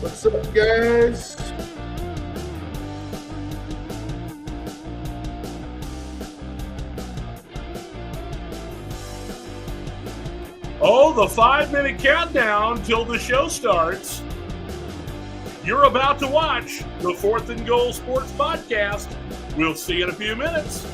What's up, guys? Oh, the 5-minute countdown till the show starts. You're about to watch the Fourth and Goal Sports Podcast. We'll see you in a few minutes.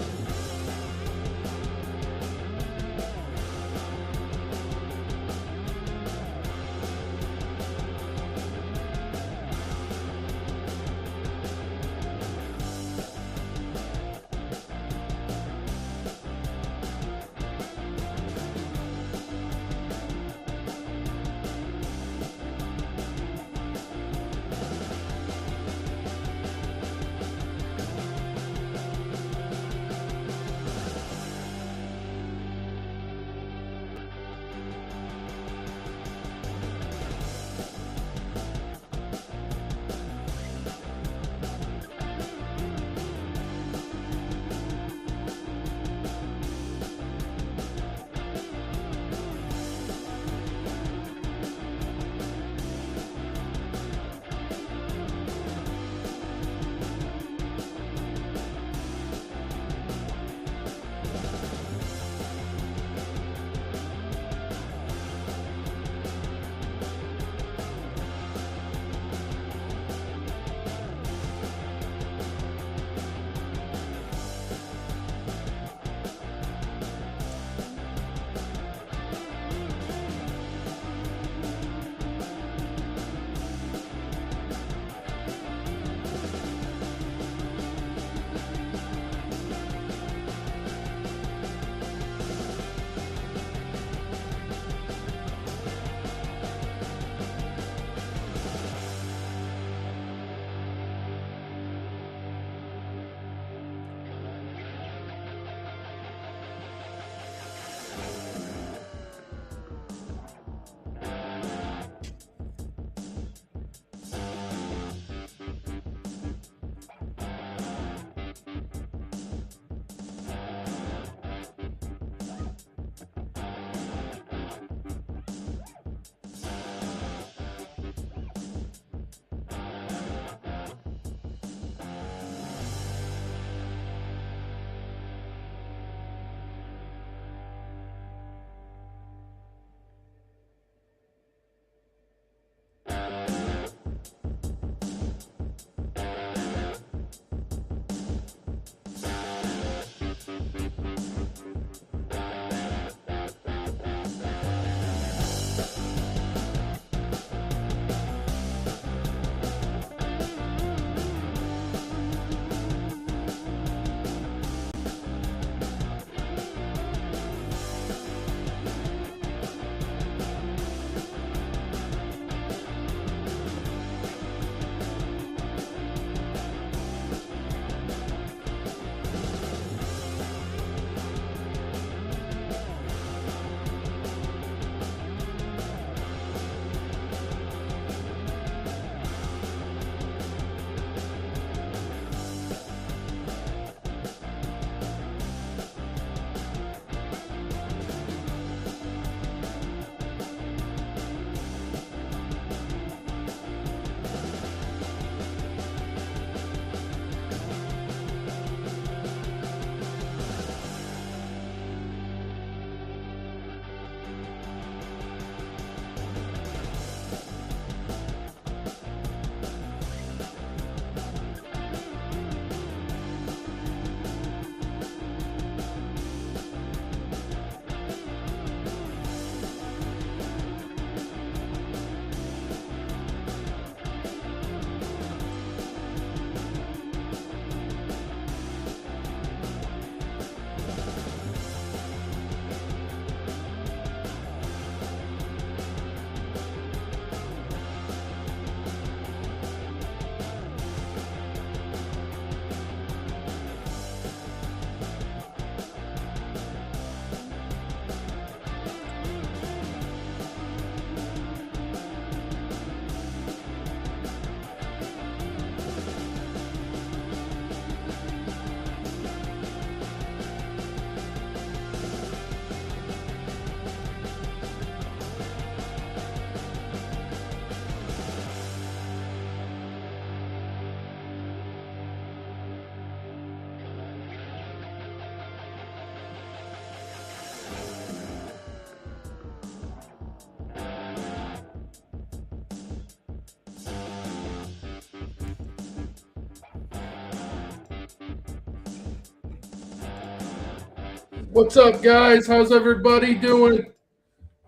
What's up, guys? How's everybody doing?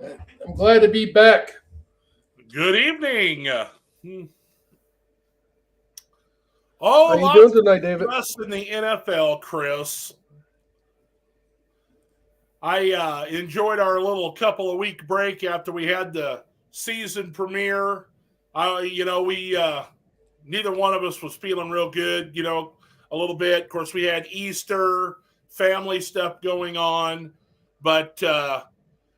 I'm glad to be back. Good evening. How you doing tonight, David? Us in the NFL, Chris. I enjoyed our little couple of week break after we had the season premiere. We neither one of us was feeling real good, a little bit. Of course, we had Easter, family stuff going on, but the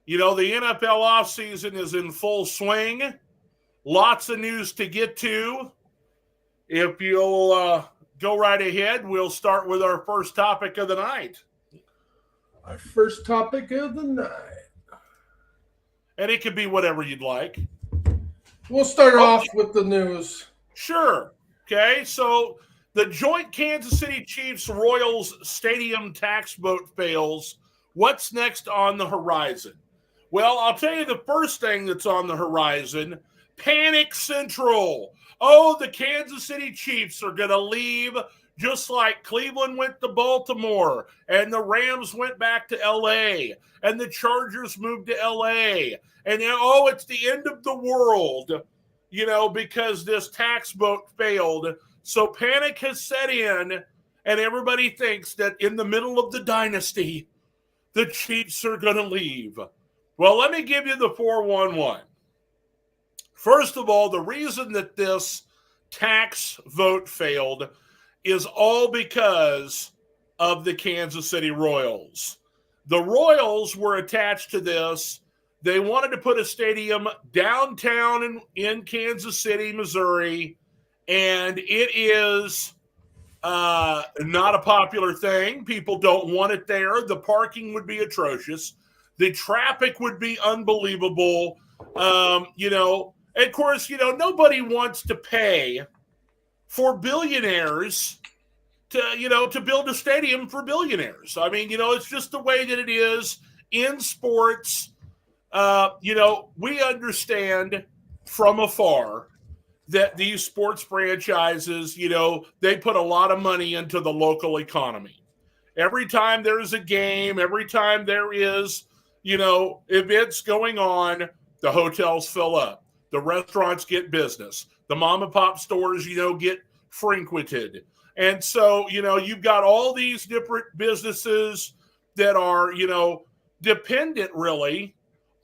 NFL offseason is in full swing. Lots of news to get to. If you'll go right ahead, we'll start with our first topic of the night. Our first topic of the night. And it could be whatever you'd like. We'll start off with the news. Sure. Okay, so the joint Kansas City Chiefs-Royals stadium tax vote fails. What's next on the horizon? Well, I'll tell you the first thing that's on the horizon. Panic Central. Oh, the Kansas City Chiefs are going to leave just like Cleveland went to Baltimore and the Rams went back to L.A. and the Chargers moved to L.A. And now, it's the end of the world, because this tax vote failed. So panic has set in and everybody thinks that in the middle of the dynasty, the Chiefs are going to leave. Well, let me give you the 411. First of all, the reason that this tax vote failed is all because of the Kansas City Royals. The Royals were attached to this. They wanted to put a stadium downtown in Kansas City, Missouri, and it is not a popular thing. People don't want it there. The parking would be atrocious. The traffic would be unbelievable. Of course, nobody wants to pay for billionaires to build a stadium for billionaires. I mean, it's just the way that it is in sports. We understand from afar that these sports franchises, they put a lot of money into the local economy. Every time there's a game, every time there is, events going on, the hotels fill up. The restaurants get business. The mom and pop stores, get frequented. And so, you've got all these different businesses that are, dependent really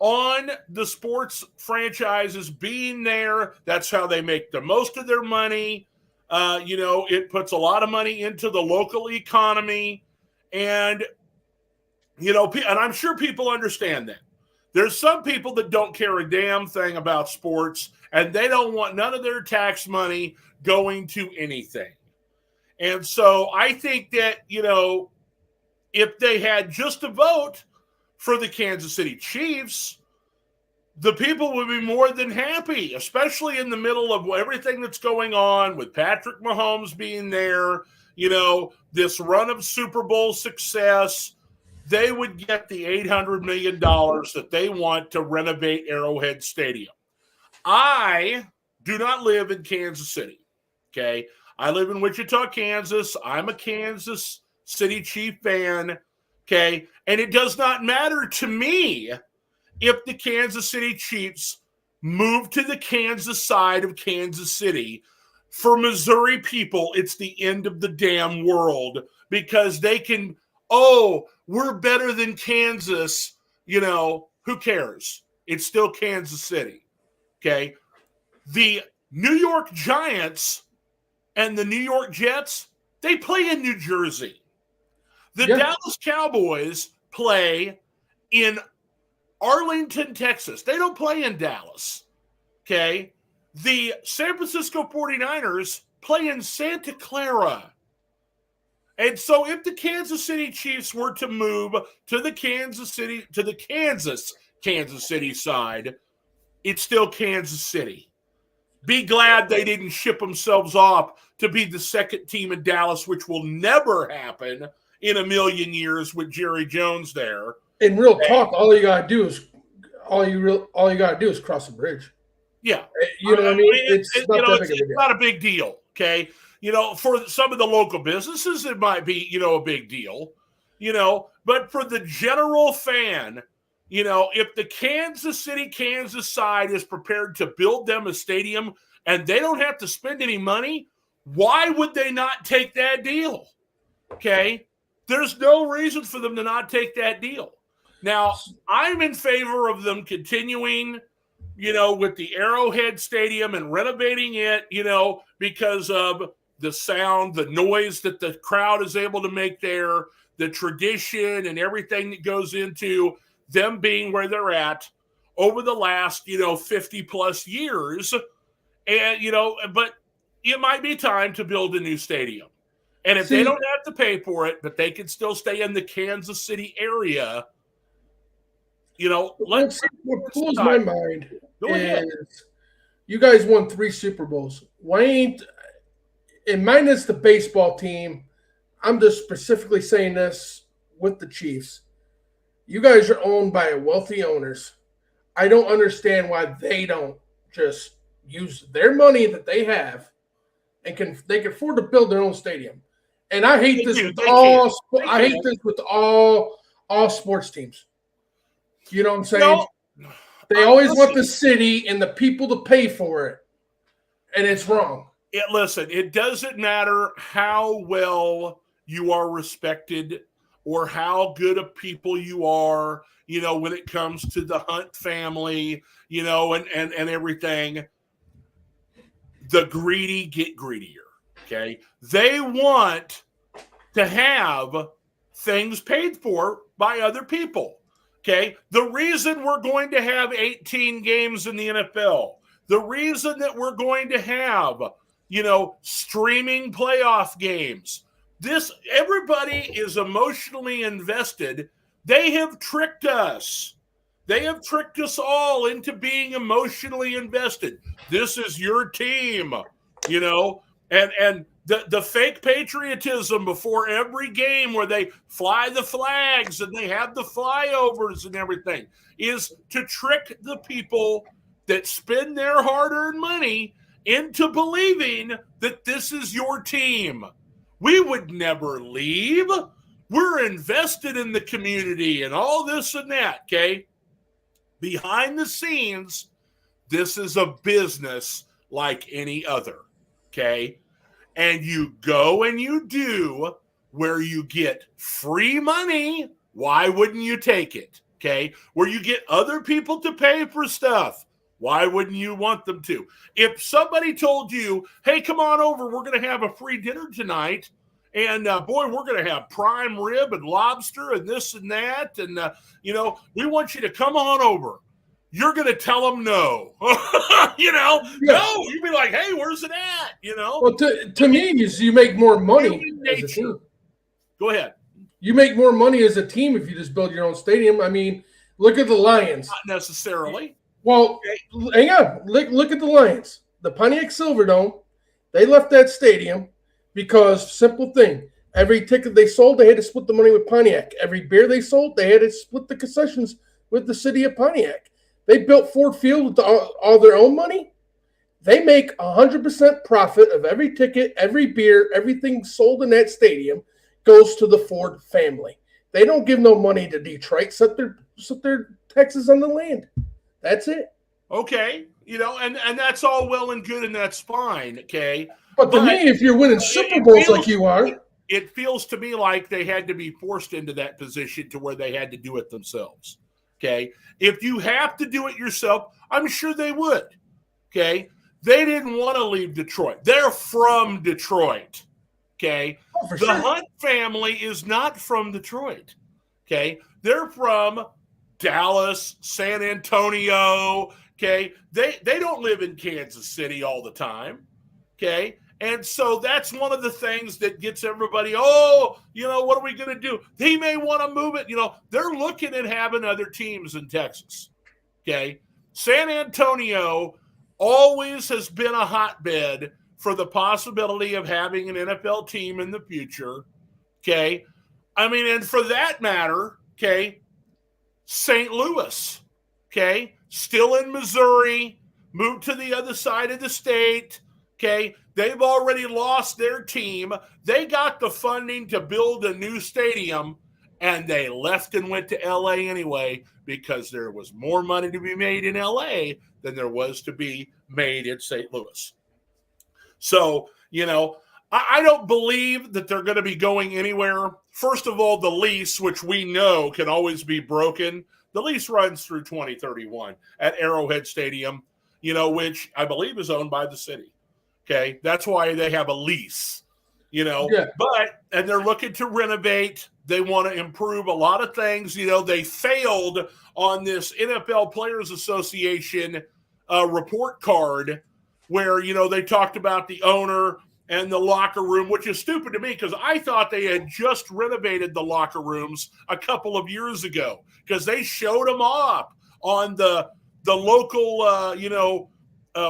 on the sports franchises being there. That's how they make the most of their money. It puts a lot of money into the local economy. And, and I'm sure people understand that. There's some people that don't care a damn thing about sports, and they don't want none of their tax money going to anything. And so I think that, if they had just a vote for the Kansas City Chiefs, the people would be more than happy, especially in the middle of everything that's going on with Patrick Mahomes being there, this run of Super Bowl success. They would get the $800 million that they want to renovate Arrowhead Stadium. I do not live in Kansas City, okay? I live in Wichita, Kansas. I'm a Kansas City Chief fan, okay? And it does not matter to me if the Kansas City Chiefs move to the Kansas side of Kansas City. For Missouri people, it's the end of the damn world because they can – we're better than Kansas, who cares? It's still Kansas City, okay? The New York Giants and the New York Jets, they play in New Jersey. The Dallas Cowboys play in Arlington, Texas. They don't play in Dallas, okay? The San Francisco 49ers play in Santa Clara. And so if the Kansas City Chiefs were to move to the Kansas City side, it's still Kansas City. Be glad they didn't ship themselves off to be the second team in Dallas, which will never happen in a million years with Jerry Jones there. In real talk, all you gotta do is cross the bridge. Yeah, what I mean. It's not a big deal. Okay, for some of the local businesses, it might be a big deal. But for the general fan, if the Kansas City, Kansas side is prepared to build them a stadium and they don't have to spend any money, why would they not take that deal? Okay? There's no reason for them to not take that deal. Now, I'm in favor of them continuing, with the Arrowhead Stadium and renovating it, because of the sound, the noise that the crowd is able to make there, the tradition and everything that goes into them being where they're at over the last, 50 plus years. And, but it might be time to build a new stadium. And if they don't have to pay for it, but they can still stay in the Kansas City area, what blows my mind is you guys won 3 Super Bowls. Why ain't, and minus the baseball team, I'm just specifically saying this with the Chiefs. You guys are owned by wealthy owners. I don't understand why they don't just use their money that they have and they can afford to build their own stadium. And I hate this with all sports teams. You know what I'm saying? No, they always want the city and the people to pay for it, and it's wrong. Listen, it doesn't matter how well you are respected or how good of people you are, when it comes to the Hunt family, and everything. The greedy get greedier, okay? They want to have things paid for by other people. Okay, the reason we're going to have 18 games in the NFL, the reason that we're going to have, streaming playoff games, everybody is emotionally invested. They have tricked us. They have tricked us all into being emotionally invested. This is your team, and the fake patriotism before every game where they fly the flags and they have the flyovers and everything is to trick the people that spend their hard-earned money into believing that this is your team. We would never leave. We're invested in the community and all this and that, okay? Behind the scenes, this is a business like any other, okay? And you go and you do where you get free money. Why wouldn't you take it? Okay. Where you get other people to pay for stuff. Why wouldn't you want them to? If somebody told you, hey, come on over, we're going to have a free dinner tonight. And boy, we're going to have prime rib and lobster and this and that. And, we want you to come on over. You're going to tell them no, No, you'd be like, hey, where's it at? Well, to me, you make more money as a team. Go ahead. You make more money as a team if you just build your own stadium. I mean, look at the Lions. Not necessarily. Well, hang on. Look at the Lions. The Pontiac Silverdome, they left that stadium because, simple thing, every ticket they sold, they had to split the money with Pontiac. Every beer they sold, they had to split the concessions with the city of Pontiac. They built Ford Field with all their own money. They make 100% profit of every ticket, every beer, everything sold in that stadium goes to the Ford family. They don't give no money to Detroit, set their taxes on the land. That's it. Okay. And that's all well and good and that's fine. Okay. But to me, if you're winning Super Bowls like you are, it feels to me like they had to be forced into that position to where they had to do it themselves. Okay. If you have to do it yourself, I'm sure they would. Okay. They didn't want to leave Detroit. They're from Detroit. Okay. Oh, the Hunt family is not from Detroit. Okay. They're from Dallas, San Antonio. Okay. They don't live in Kansas City all the time. Okay. And so that's one of the things that gets everybody, what are we going to do? They may want to move it. They're looking at having other teams in Texas. Okay. San Antonio always has been a hotbed for the possibility of having an NFL team in the future. Okay. I mean, and for that matter, okay, St. Louis, okay, still in Missouri, moved to the other side of the state. Okay, they've already lost their team. They got the funding to build a new stadium, and they left and went to LA anyway because there was more money to be made in LA than there was to be made in St. Louis. So, I don't believe that they're going to be going anywhere. First of all, the lease, which we know can always be broken, the lease runs through 2031 at Arrowhead Stadium, which I believe is owned by the city. Okay, that's why they have a lease, and they're looking to renovate. They want to improve a lot of things. They failed on this NFL Players Association report card where, they talked about the owner and the locker room, which is stupid to me because I thought they had just renovated the locker rooms a couple of years ago because they showed them off on the local,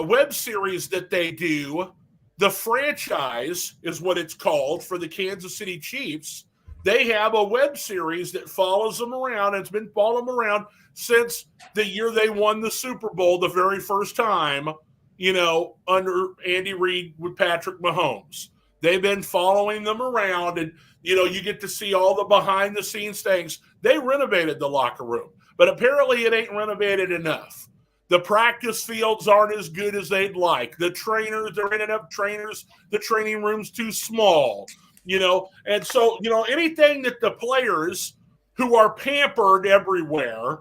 web series that they do. The Franchise is what it's called for the Kansas City Chiefs. They have a web series that follows them around. It's been following them around since the year they won the Super Bowl the very first time, under Andy Reid with Patrick Mahomes. They've been following them around, and, you get to see all the behind-the-scenes things. They renovated the locker room, but apparently it ain't renovated enough. The practice fields aren't as good as they'd like. The trainers, there ain't enough trainers. The training room's too small, And so, anything that the players who are pampered everywhere,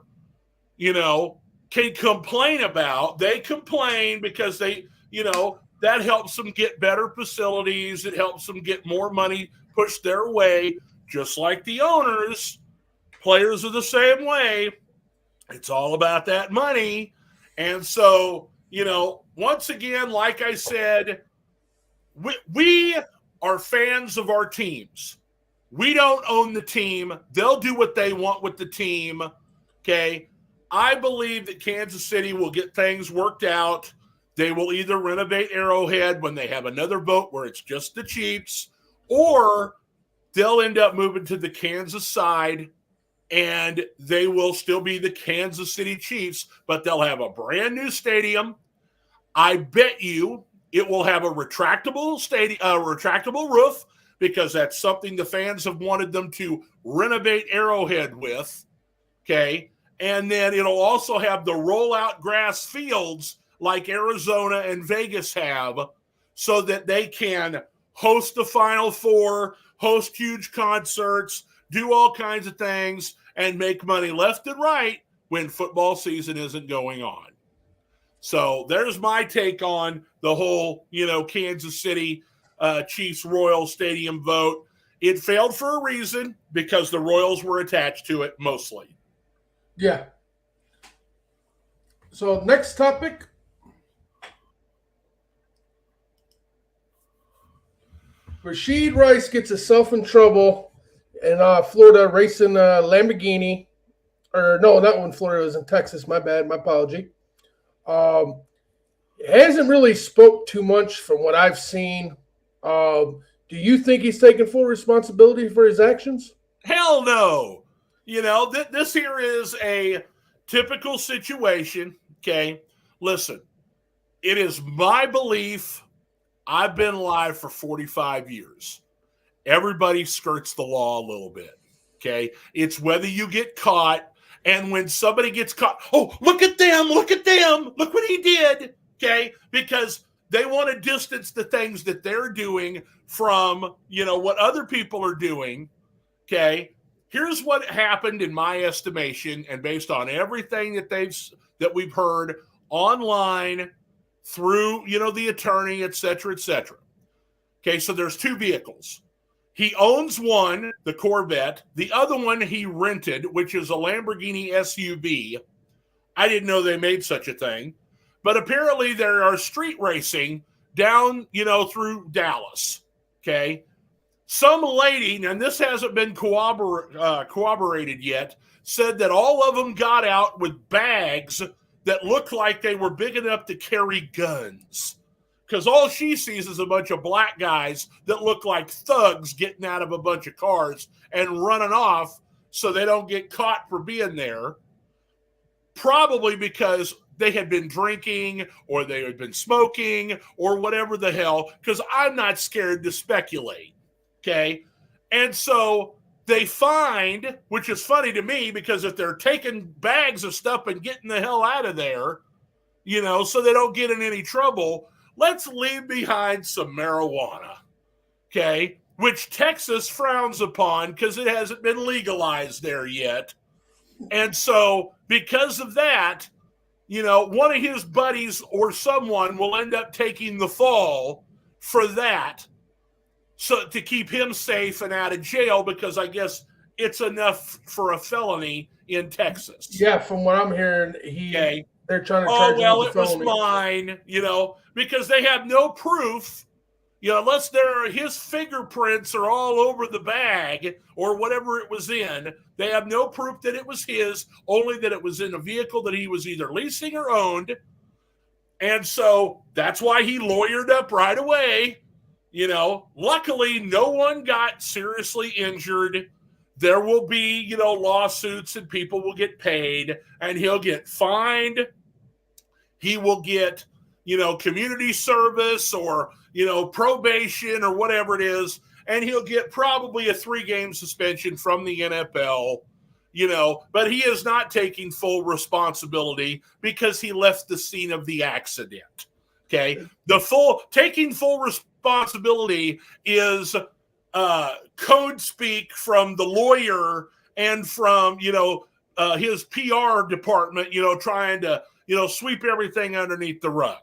can complain about, they complain because they, that helps them get better facilities. It helps them get more money pushed their way, just like the owners. Players are the same way. It's all about that money. And so, once again, like I said, we are fans of our teams. We don't own the team. They'll do what they want with the team. Okay. I believe that Kansas City will get things worked out. They will either renovate Arrowhead when they have another vote where it's just the Chiefs, or they'll end up moving to the Kansas side and they will still be the Kansas City Chiefs, but they'll have a brand new stadium. I bet you it will have a retractable roof because that's something the fans have wanted them to renovate Arrowhead with. Okay. And then it'll also have the rollout grass fields like Arizona and Vegas have so that they can host the Final Four, host huge concerts, do all kinds of things, and make money left and right when football season isn't going on. So there's my take on the whole, Kansas City Chiefs Royals Stadium vote. It failed for a reason because the Royals were attached to it mostly. Yeah. So next topic. Rashid Rice gets himself in trouble in Florida racing a Lamborghini. Or no, not when Florida was in Texas. My bad. My apology. Hasn't really spoke too much from what I've seen. Do you think he's taking full responsibility for his actions? Hell no. This here is a typical situation, okay? Listen, it is my belief. I've been alive for 45 years. Everybody skirts the law a little bit, okay? It's whether you get caught, and when somebody gets caught, oh, look at them, look what he did, okay? Because they want to distance the things that they're doing from, what other people are doing, okay? Here's what happened in my estimation, and based on everything that we've heard online through, the attorney, et cetera, et cetera. Okay, so there's two vehicles. He owns one, the Corvette. The other one he rented, which is a Lamborghini SUV. I didn't know they made such a thing. But apparently there are street racing down, through Dallas. Okay. Some lady, and this hasn't been corroborated yet, said that all of them got out with bags that looked like they were big enough to carry guns. Because all she sees is a bunch of black guys that look like thugs getting out of a bunch of cars and running off so they don't get caught for being there. Probably because they had been drinking or they had been smoking or whatever the hell, because I'm not scared to speculate. Okay. And so they find, which is funny to me because if they're taking bags of stuff and getting the hell out of there, so they don't get in any trouble, let's leave behind some marijuana, okay, which Texas frowns upon because it hasn't been legalized there yet. And so because of that, one of his buddies or someone will end up taking the fall for that, so to keep him safe and out of jail, because I guess it's enough for a felony in Texas. Yeah, from what I'm hearing, they're trying to charge him with it was mine, because they have no proof, unless his fingerprints are all over the bag or whatever it was in. They have no proof that it was his, only that it was in a vehicle that he was either leasing or owned. And so that's why he lawyered up right away. Luckily, no one got seriously injured. There will be, lawsuits and people will get paid and he'll get fined. He will get, community service or, probation or whatever it is. And he'll get probably a 3-game suspension from the NFL, but he is not taking full responsibility because he left the scene of the accident. Okay. Taking full responsibility is code speak from the lawyer and from, his PR department, trying to, sweep everything underneath the rug.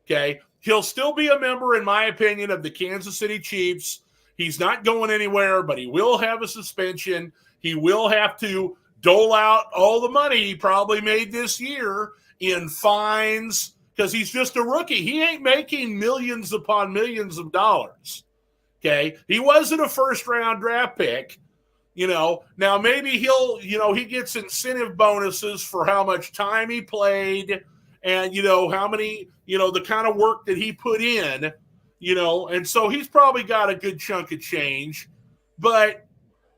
Okay. He'll still be a member, in my opinion, of the Kansas City Chiefs. He's not going anywhere, but he will have a suspension. He will have to dole out all the money he probably made this year in fines because he's just a rookie. He ain't making millions upon millions of dollars. Okay. He wasn't a first-round draft pick. Now maybe he gets incentive bonuses for how much time he played and, how many, the kind of work that he put in, and so he's probably got a good chunk of change, but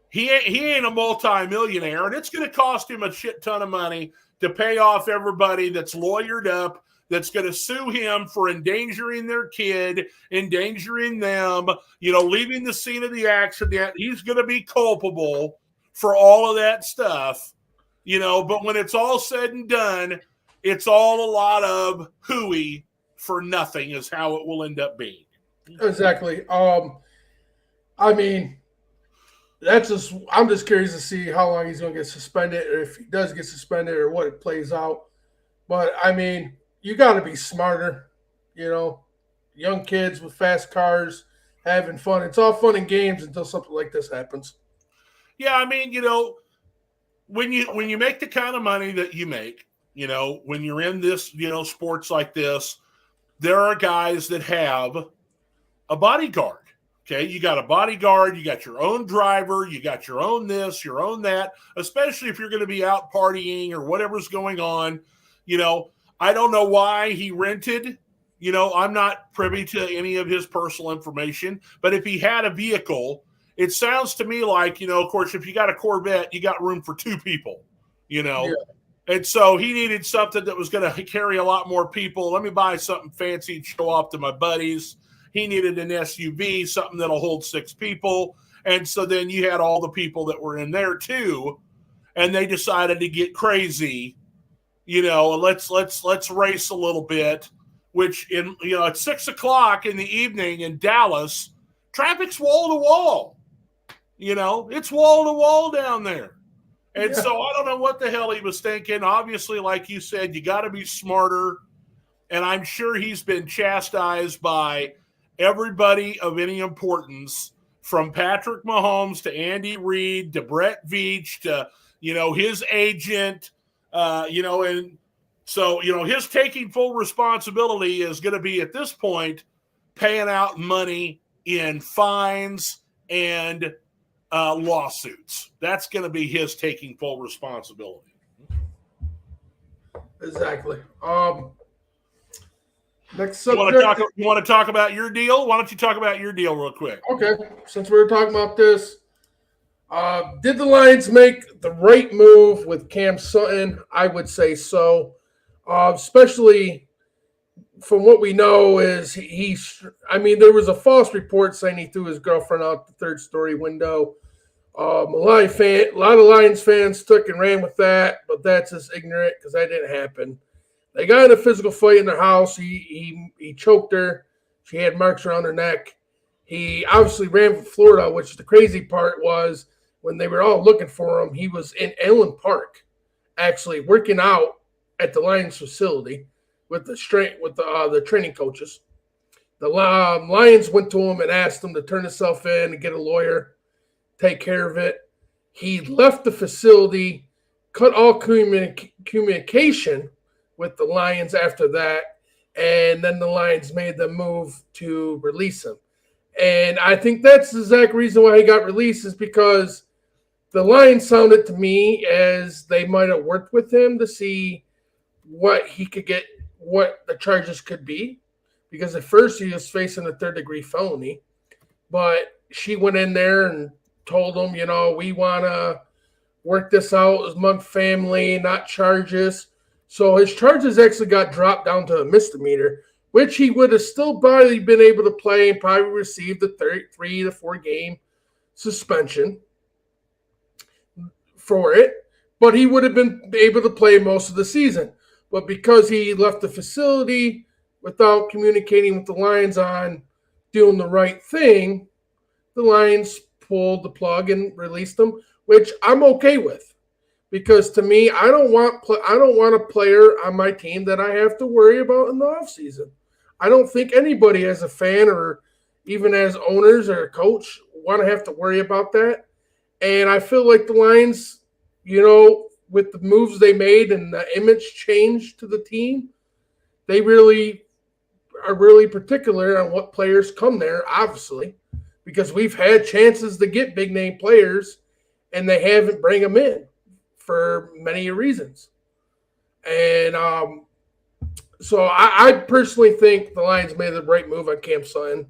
he ain't a multi-millionaire, and it's going to cost him a shit ton of money to pay off everybody that's lawyered up, that's going to sue him for endangering their kid, endangering them, leaving the scene of the accident. He's going to be culpable for all of that stuff, but when it's all said and done, it's all a lot of hooey for nothing is how it will end up being. Exactly. I mean, I'm just curious to see how long he's going to get suspended, or if he does get suspended, or what it plays out. But I mean, you got to be smarter. Young kids with fast cars having fun. It's all fun and games until something like this happens. Yeah, I mean, when you make the kind of money that you make, when you're in this, sports like this, there are guys that have a bodyguard. Okay, you got a bodyguard, you got your own driver, you got your own this, your own that, especially if you're going to be out partying or whatever's going on. I don't know why he rented. I'm not privy to any of his personal information, but if he had a vehicle, it sounds to me like, of course, if you got a Corvette, you got room for 2 people, Yeah. And so he needed something that was going to carry a lot more people. Let me buy something fancy and show off to my buddies. He needed an SUV, something that'll hold 6 people. And so then you had all the people that were in there too. And they decided to get crazy, let's race a little bit, which at 6 o'clock in the evening in Dallas, traffic's wall to wall. It's wall to wall down there. And so I don't know what the hell he was thinking. Obviously, like you said, you got to be smarter. And I'm sure he's been chastised by everybody of any importance, from Patrick Mahomes to Andy Reid to Brett Veach to, his agent, and so, his taking full responsibility is going to be at this point paying out money in fines and lawsuits. That's going to be his taking full responsibility. Exactly. Next subject. You want to talk about your deal? Why don't you talk about your deal real quick? Okay. Since we were talking about this, did the Lions make the right move with Cam Sutton? I would say so. Especially from what we know is there was a false report saying he threw his girlfriend out the 3rd-story window. A lot of Lions fans took and ran with that, but that's just ignorant because that didn't happen. They got in a physical fight in their house. He choked her. She had marks around her neck. He obviously ran for Florida, which the crazy part was when they were all looking for him, he was in Allen Park, actually working out at the Lions facility with the training coaches. The Lions went to him and asked him to turn himself in and get a lawyer, take care of it. He left the facility, cut all communication with the Lions after that, and then the Lions made the move to release him. And I think that's the exact reason why he got released is because the Lions sounded to me as they might have worked with him to see what he could get, what the charges could be. Because at first he was facing a third-degree felony. But she went in there and told him, we want to work this out among family, not charges. So his charges actually got dropped down to a misdemeanor, which he would have still probably been able to play and probably received a 3 to 4 game suspension for it. But he would have been able to play most of the season. But because he left the facility without communicating with the Lions on doing the right thing, the Lions pulled the plug and released him, which I'm okay with. Because to me, I don't want a player on my team that I have to worry about in the offseason. I don't think anybody as a fan or even as owners or a coach want to have to worry about that. And I feel like the Lions, with the moves they made and the image change to the team, they really are really particular on what players come there, obviously, because we've had chances to get big name players and they haven't bring them in for many reasons. And so I personally think the Lions made the right move on Cam Sutton.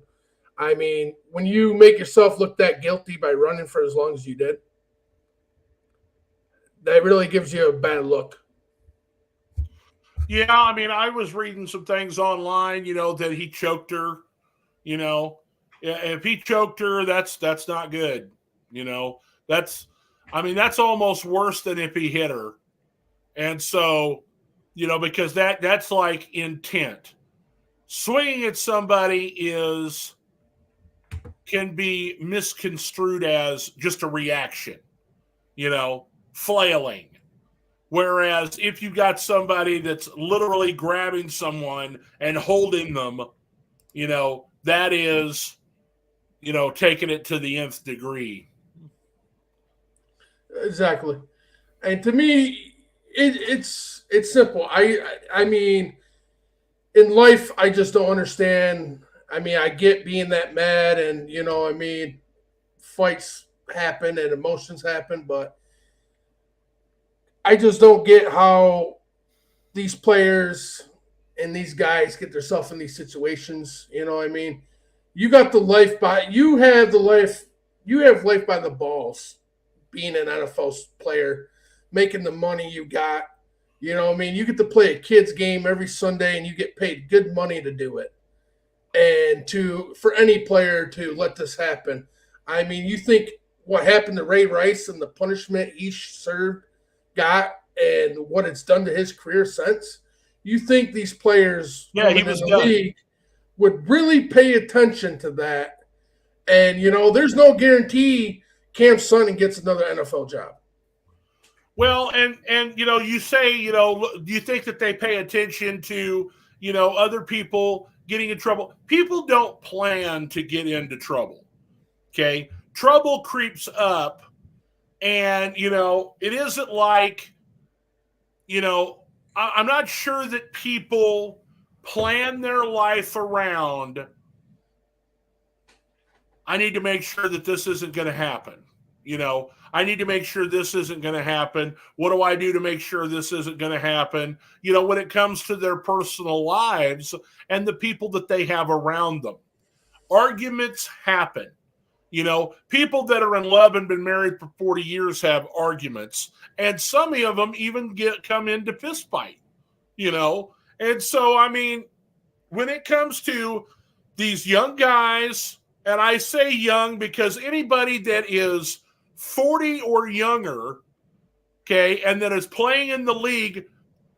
I mean, when you make yourself look that guilty by running for as long as you did, that really gives you a bad look. Yeah, I mean, I was reading some things online, that he choked her. If he choked her, that's not good. That's almost worse than if he hit her. And so, because that's like intent. Swinging at somebody can be misconstrued as just a reaction, flailing. Whereas if you got somebody that's literally grabbing someone and holding them, that is, taking it to the nth degree. Exactly. And to me, it's simple. I mean, in life, I just don't understand. I mean, I get being that mad and, fights happen and emotions happen, but I just don't get how these players and these guys get themselves in these situations. You got you have life by the balls being an NFL player, making the money you got. You get to play a kid's game every Sunday and you get paid good money to do it. And for any player to let this happen. I mean, you think what happened to Ray Rice and the punishment he got and what it's done to his career since, you think these players he was in the league would really pay attention to that. And, there's no guarantee Cam Sutton gets another NFL job. Well, and you say, do you think that they pay attention to, other people getting in trouble? People don't plan to get into trouble, okay? Trouble creeps up, and, it isn't like, I'm not sure that people plan their life around, I need to make sure that this isn't going to happen. I need to make sure this isn't going to happen. What do I do to make sure this isn't going to happen? When it comes to their personal lives and the people that they have around them. Arguments happen. People that are in love and been married for 40 years have arguments. And some of them even come into fist fight, And so, I mean, when it comes to these young guys, and I say young because anybody that is 40 or younger, okay, and that is playing in the league,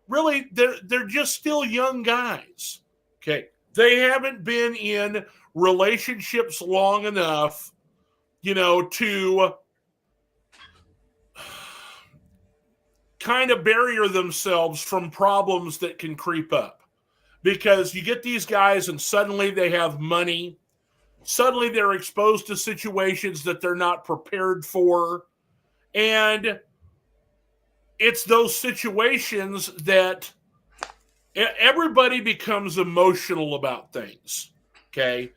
really, they're just still young guys, okay? They haven't been in relationships long enough, to kind of barrier themselves from problems that can creep up. Because you get these guys and suddenly they have money. Suddenly they're exposed to situations that they're not prepared for. And it's those situations that everybody becomes emotional about things. Okay.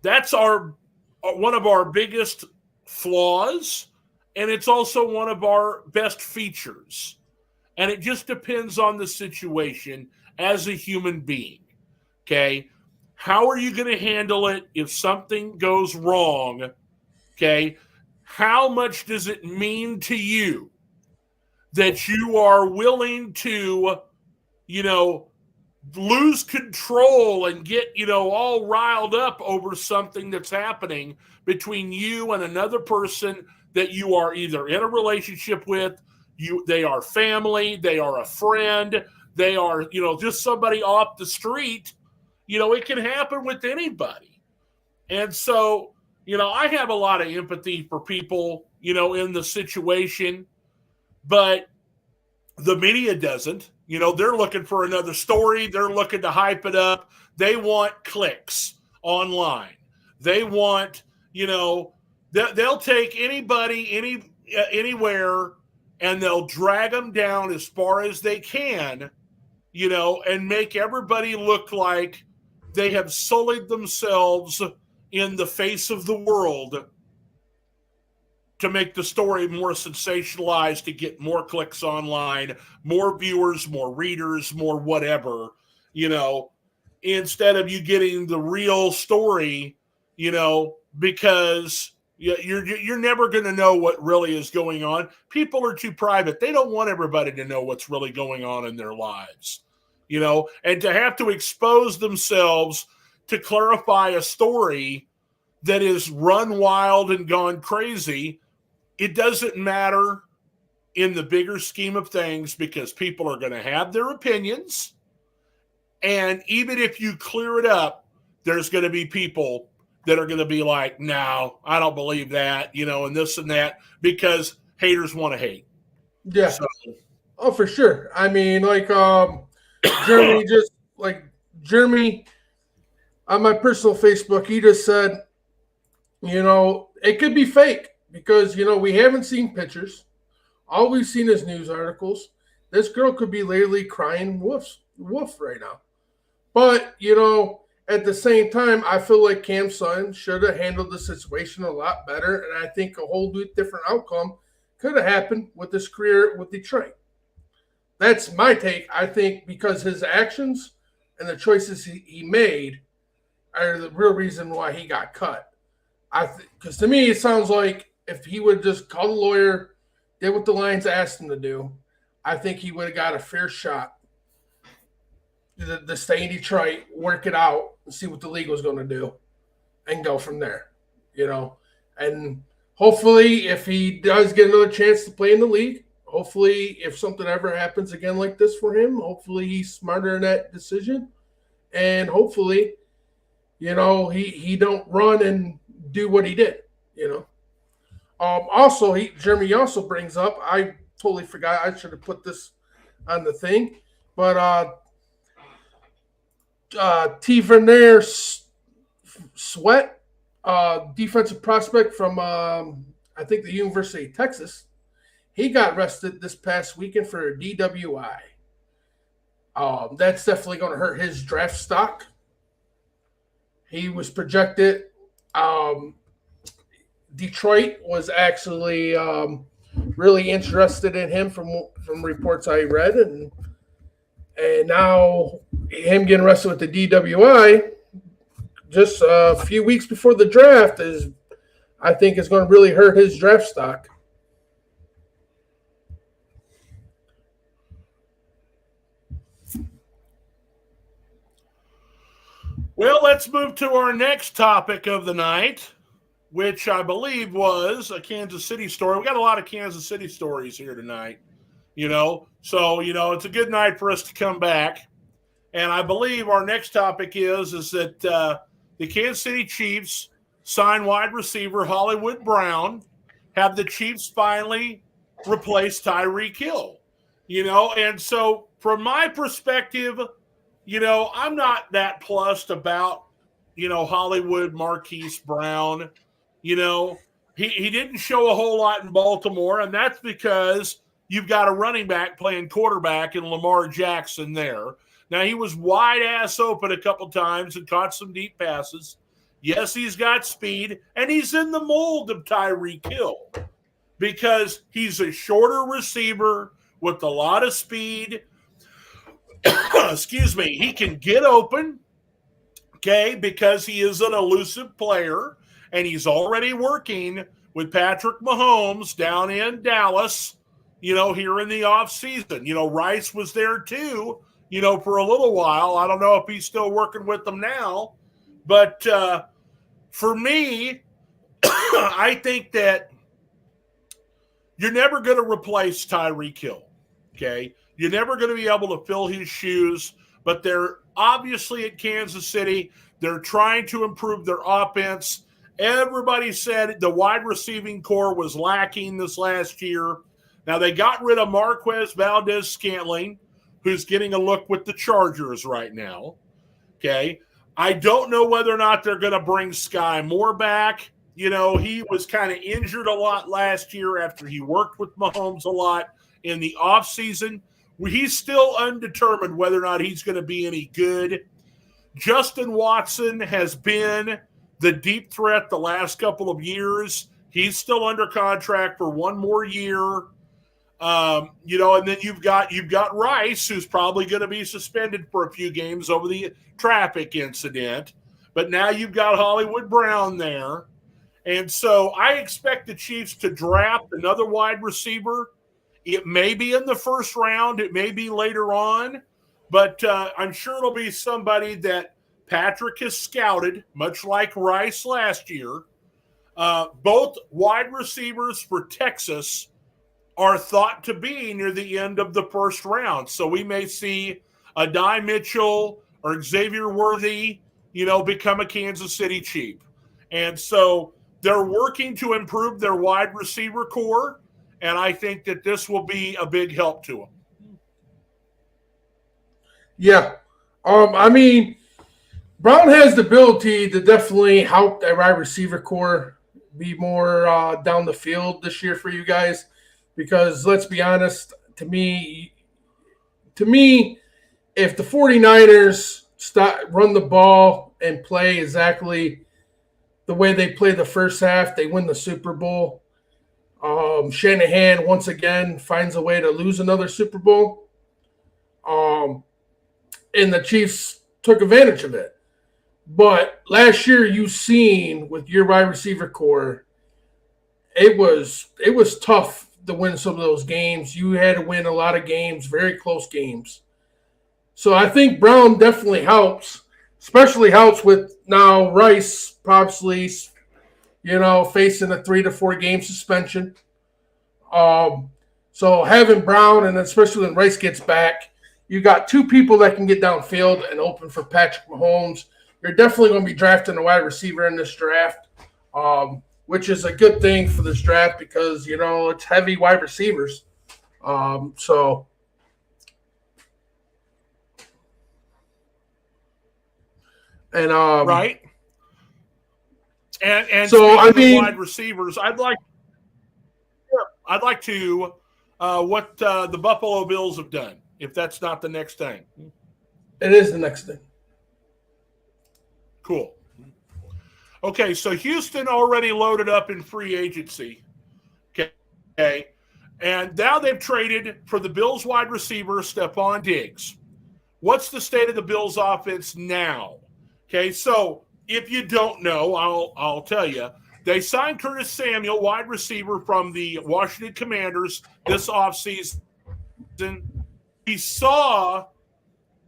That's one of our biggest flaws. And it's also one of our best features. And it just depends on the situation as a human being, okay? How are you going to handle it if something goes wrong, okay? How much does it mean to you that you are willing to, lose control and get, all riled up over something that's happening between you and another person that you are either in a relationship with, they are family, they are a friend, they are, just somebody off the street. It can happen with anybody. And so, I have a lot of empathy for people, in the situation, but the media doesn't. They're looking for another story. They're looking to hype it up. They want clicks online. They want, they'll take anybody, anywhere, and they'll drag them down as far as they can, and make everybody look like they have sullied themselves in the face of the world to make the story more sensationalized, to get more clicks online, more viewers, more readers, more whatever, instead of you getting the real story, because you're never going to know what really is going on. People are too private. They don't want everybody to know what's really going on in their lives, and to have to expose themselves to clarify a story that is run wild and gone crazy. It doesn't matter in the bigger scheme of things because people are going to have their opinions. And even if you clear it up, there's going to be people that are going to be like, no, I don't believe that, and this and that, because haters want to hate. Yeah. So. Oh, for sure. I mean, like Jeremy on my personal Facebook, he just said, it could be fake because, we haven't seen pictures. All we've seen is news articles. This girl could be literally crying wolf right now. But, at the same time, I feel like Cam Sutton should have handled the situation a lot better. And I think a whole different outcome could have happened with his career with Detroit. That's my take. I think because his actions and the choices he made are the real reason why he got cut. Because to me, it sounds like if he would just call the lawyer, did what the Lions asked him to do, I think he would have got a fair shot to stay in Detroit, work it out, and see what the league was going to do, and go from there, And hopefully, if he does get another chance to play in the league, hopefully, if something ever happens again like this for him, hopefully he's smarter in that decision, and hopefully, he don't run and do what he did, Also, Jeremy also brings up, I totally forgot, I should have put this on the thing, but Tavernier Sweat, defensive prospect from, I think, the University of Texas, he got arrested this past weekend for a DWI. That's definitely going to hurt his draft stock. He was projected. Detroit was actually really interested in him from reports I read, and now him getting arrested with the DWI just a few weeks before the draft I think is going to really hurt his draft stock. Well, let's move to our next topic of the night. which I believe was a Kansas City story. We got a lot of Kansas City stories here tonight, So, it's a good night for us to come back. And I believe our next topic is that the Kansas City Chiefs sign wide receiver Hollywood Brown. Have the Chiefs finally replaced Tyreek Hill? And so from my perspective, I'm not that plussed about, Hollywood Marquise Brown. He didn't show a whole lot in Baltimore, and that's because you've got a running back playing quarterback in Lamar Jackson there. Now, he was wide ass open a couple times and caught some deep passes. Yes, he's got speed, and he's in the mold of Tyreek Hill because he's a shorter receiver with a lot of speed. Excuse me. He can get open, okay, because he is an elusive player, and he's already working with Patrick Mahomes down in Dallas, here in the offseason. Rice was there too, for a little while. I don't know if he's still working with them now. But for me, I think that you're never going to replace Tyreek Hill, okay? You're never going to be able to fill his shoes. But they're obviously at Kansas City. They're trying to improve their offense. Everybody said the wide receiving core was lacking this last year. Now, they got rid of Marquez Valdez-Scantling, who's getting a look with the Chargers right now. Okay. I don't know whether or not they're going to bring Sky Moore back. He was kind of injured a lot last year after he worked with Mahomes a lot in the offseason. He's still undetermined whether or not he's going to be any good. Justin Watson has been the deep threat the last couple of years. He's still under contract for one more year. And then you've got Rice, who's probably going to be suspended for a few games over the traffic incident. But now you've got Hollywood Brown there. And so I expect the Chiefs to draft another wide receiver. It may be in the first round. It may be later on. But I'm sure it'll be somebody that Patrick has scouted, much like Rice last year. Both wide receivers for Texas are thought to be near the end of the first round. So we may see Adai Mitchell or Xavier Worthy, become a Kansas City Chief. And so they're working to improve their wide receiver core, and I think that this will be a big help to them. Yeah. Brown has the ability to definitely help that wide receiver core be more down the field this year for you guys. Because let's be honest, to me, if the 49ers run the ball and play exactly the way they played the first half, they win the Super Bowl. Shanahan, once again, finds a way to lose another Super Bowl. And the Chiefs took advantage of it. But last year, you've seen with your wide receiver core, it was tough to win some of those games. You had to win a lot of games, very close games. So I think Brown definitely helps, especially helps with now Rice possibly, facing a 3 to 4 game suspension. So having Brown, and especially when Rice gets back, you got two people that can get downfield and open for Patrick Mahomes. You're definitely going to be drafting a wide receiver in this draft. Which is a good thing for this draft because, it's heavy wide receivers. Right. And so wide receivers, I'd like to what the Buffalo Bills have done, if that's not the next thing. It is the next thing. Cool. Okay, so Houston already loaded up in free agency. Okay. And now they've traded for the Bills wide receiver, Stephon Diggs. What's the state of the Bills offense now? Okay, so if you don't know, I'll tell you. They signed Curtis Samuel, wide receiver from the Washington Commanders this offseason. He saw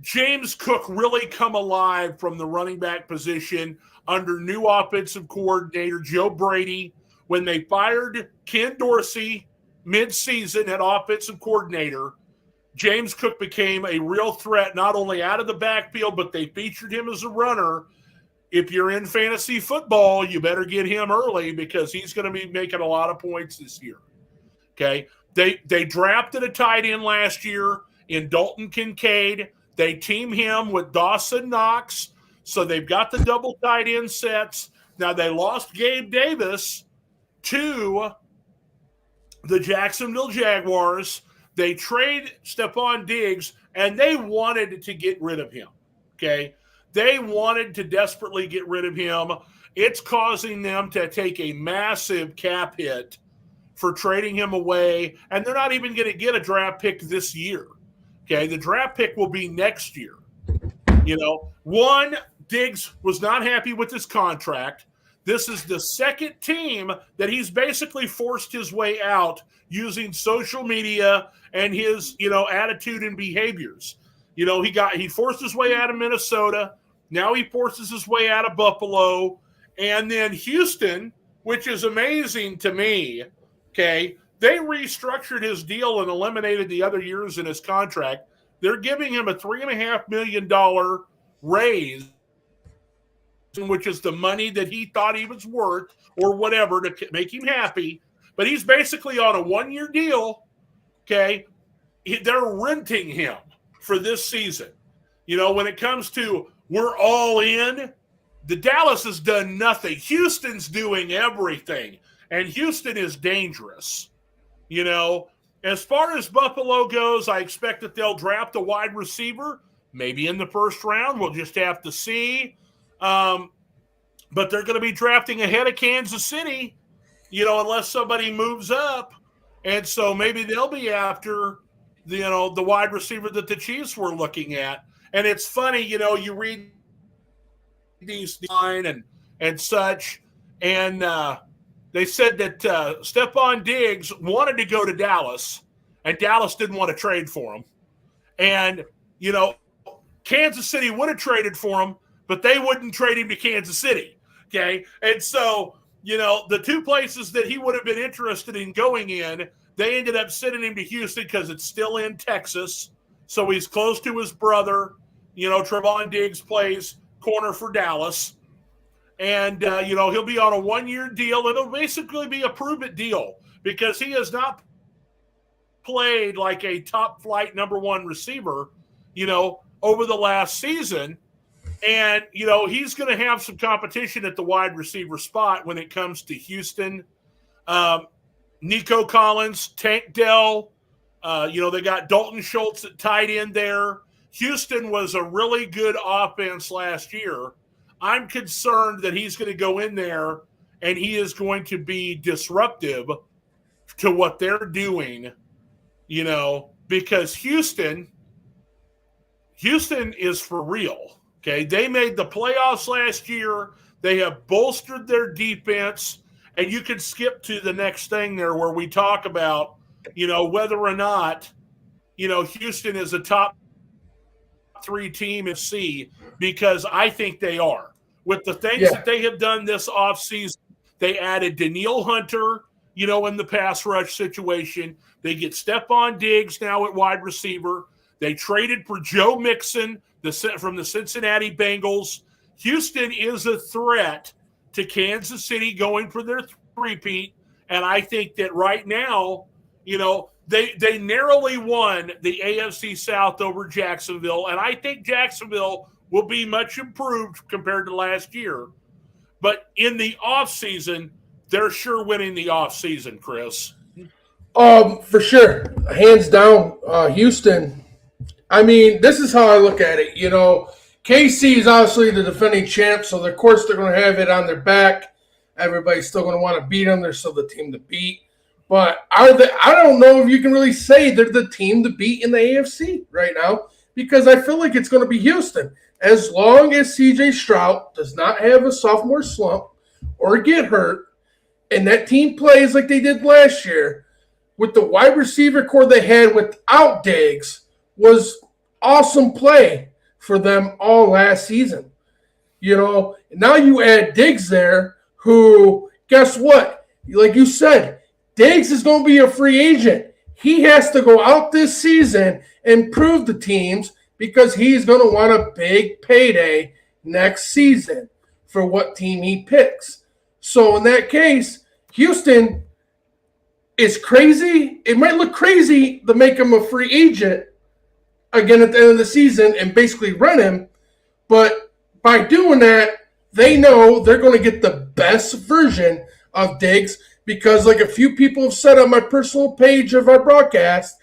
James Cook really come alive from the running back position under new offensive coordinator Joe Brady when they fired Ken Dorsey mid-season at offensive coordinator. James Cook became a real threat, not only out of the backfield, but they featured him as a runner. If you're in fantasy football, you better get him early because he's going to be making a lot of points this year. Okay. They drafted a tight end last year in Dalton Kincaid. They team him with Dawson Knox. So they've got the double tight end sets. Now they lost Gabe Davis to the Jacksonville Jaguars. They trade Stephon Diggs, and they wanted to get rid of him. Okay. They wanted to desperately get rid of him. It's causing them to take a massive cap hit for trading him away, and they're not even going to get a draft pick this year. Okay, the draft pick will be next year. Diggs was not happy with his contract. This is the second team that he's basically forced his way out using social media and his, attitude and behaviors. He forced his way out of Minnesota. Now he forces his way out of Buffalo. And then Houston, which is amazing to me, okay, they restructured his deal and eliminated the other years in his contract. They're giving him a $3.5 million raise, which is the money that he thought he was worth or whatever to make him happy. But he's basically on a one-year deal, okay? They're renting him for this season. When it comes to we're all in, the Dallas has done nothing. Houston's doing everything, and Houston is dangerous. As far as Buffalo goes, I expect that they'll draft a wide receiver, maybe in the first round. We'll just have to see. But they're going to be drafting ahead of Kansas City, unless somebody moves up. And so maybe they'll be after the wide receiver that the Chiefs were looking at. And it's funny, you read these line and such, and they said that Stephon Diggs wanted to go to Dallas, and Dallas didn't want to trade for him. And, Kansas City would have traded for him, but they wouldn't trade him to Kansas City, okay? And so, the two places that he would have been interested in going in, they ended up sending him to Houston because it's still in Texas, so he's close to his brother. Trevon Diggs plays corner for Dallas. And, he'll be on a one-year deal. It'll basically be a prove-it deal because he has not played like a top-flight number one receiver, over the last season. And, he's going to have some competition at the wide receiver spot when it comes to Houston. Nico Collins, Tank Dell, they got Dalton Schultz at tight end there. Houston was a really good offense last year. I'm concerned that he's going to go in there and he is going to be disruptive to what they're doing, because Houston is for real. Okay. They made the playoffs last year. They have bolstered their defense, and you can skip to the next thing there where we talk about, whether or not, Houston is a top 3 team in C, because I think they are. With the things that they have done this offseason, they added Danielle Hunter, in the pass rush situation. They get Stephon Diggs now at wide receiver. They traded for Joe Mixon from the Cincinnati Bengals. Houston is a threat to Kansas City going for their three-peat, and I think that right now, they narrowly won the AFC South over Jacksonville, and I think Jacksonville will be much improved compared to last year. But in the offseason, they're sure winning the offseason, Chris. For sure. Hands down, Houston. I mean, this is how I look at it. KC is obviously the defending champ, so of course they're going to have it on their back. Everybody's still going to want to beat them. They're still the team to beat. But I don't know if you can really say they're the team to beat in the AFC right now, because I feel like it's going to be Houston. As long as C.J. Stroud does not have a sophomore slump or get hurt, and that team plays like they did last year, with the wide receiver core they had without Diggs, was awesome play for them all last season. Now you add Diggs there, who, guess what? Like you said, Diggs is going to be a free agent. He has to go out this season and prove to teams because he's going to want a big payday next season for what team he picks. So in that case, Houston is crazy. It might look crazy to make him a free agent again at the end of the season and basically run him, but by doing that, they know they're going to get the best version of Diggs because, like a few people have said on my personal page of our broadcast,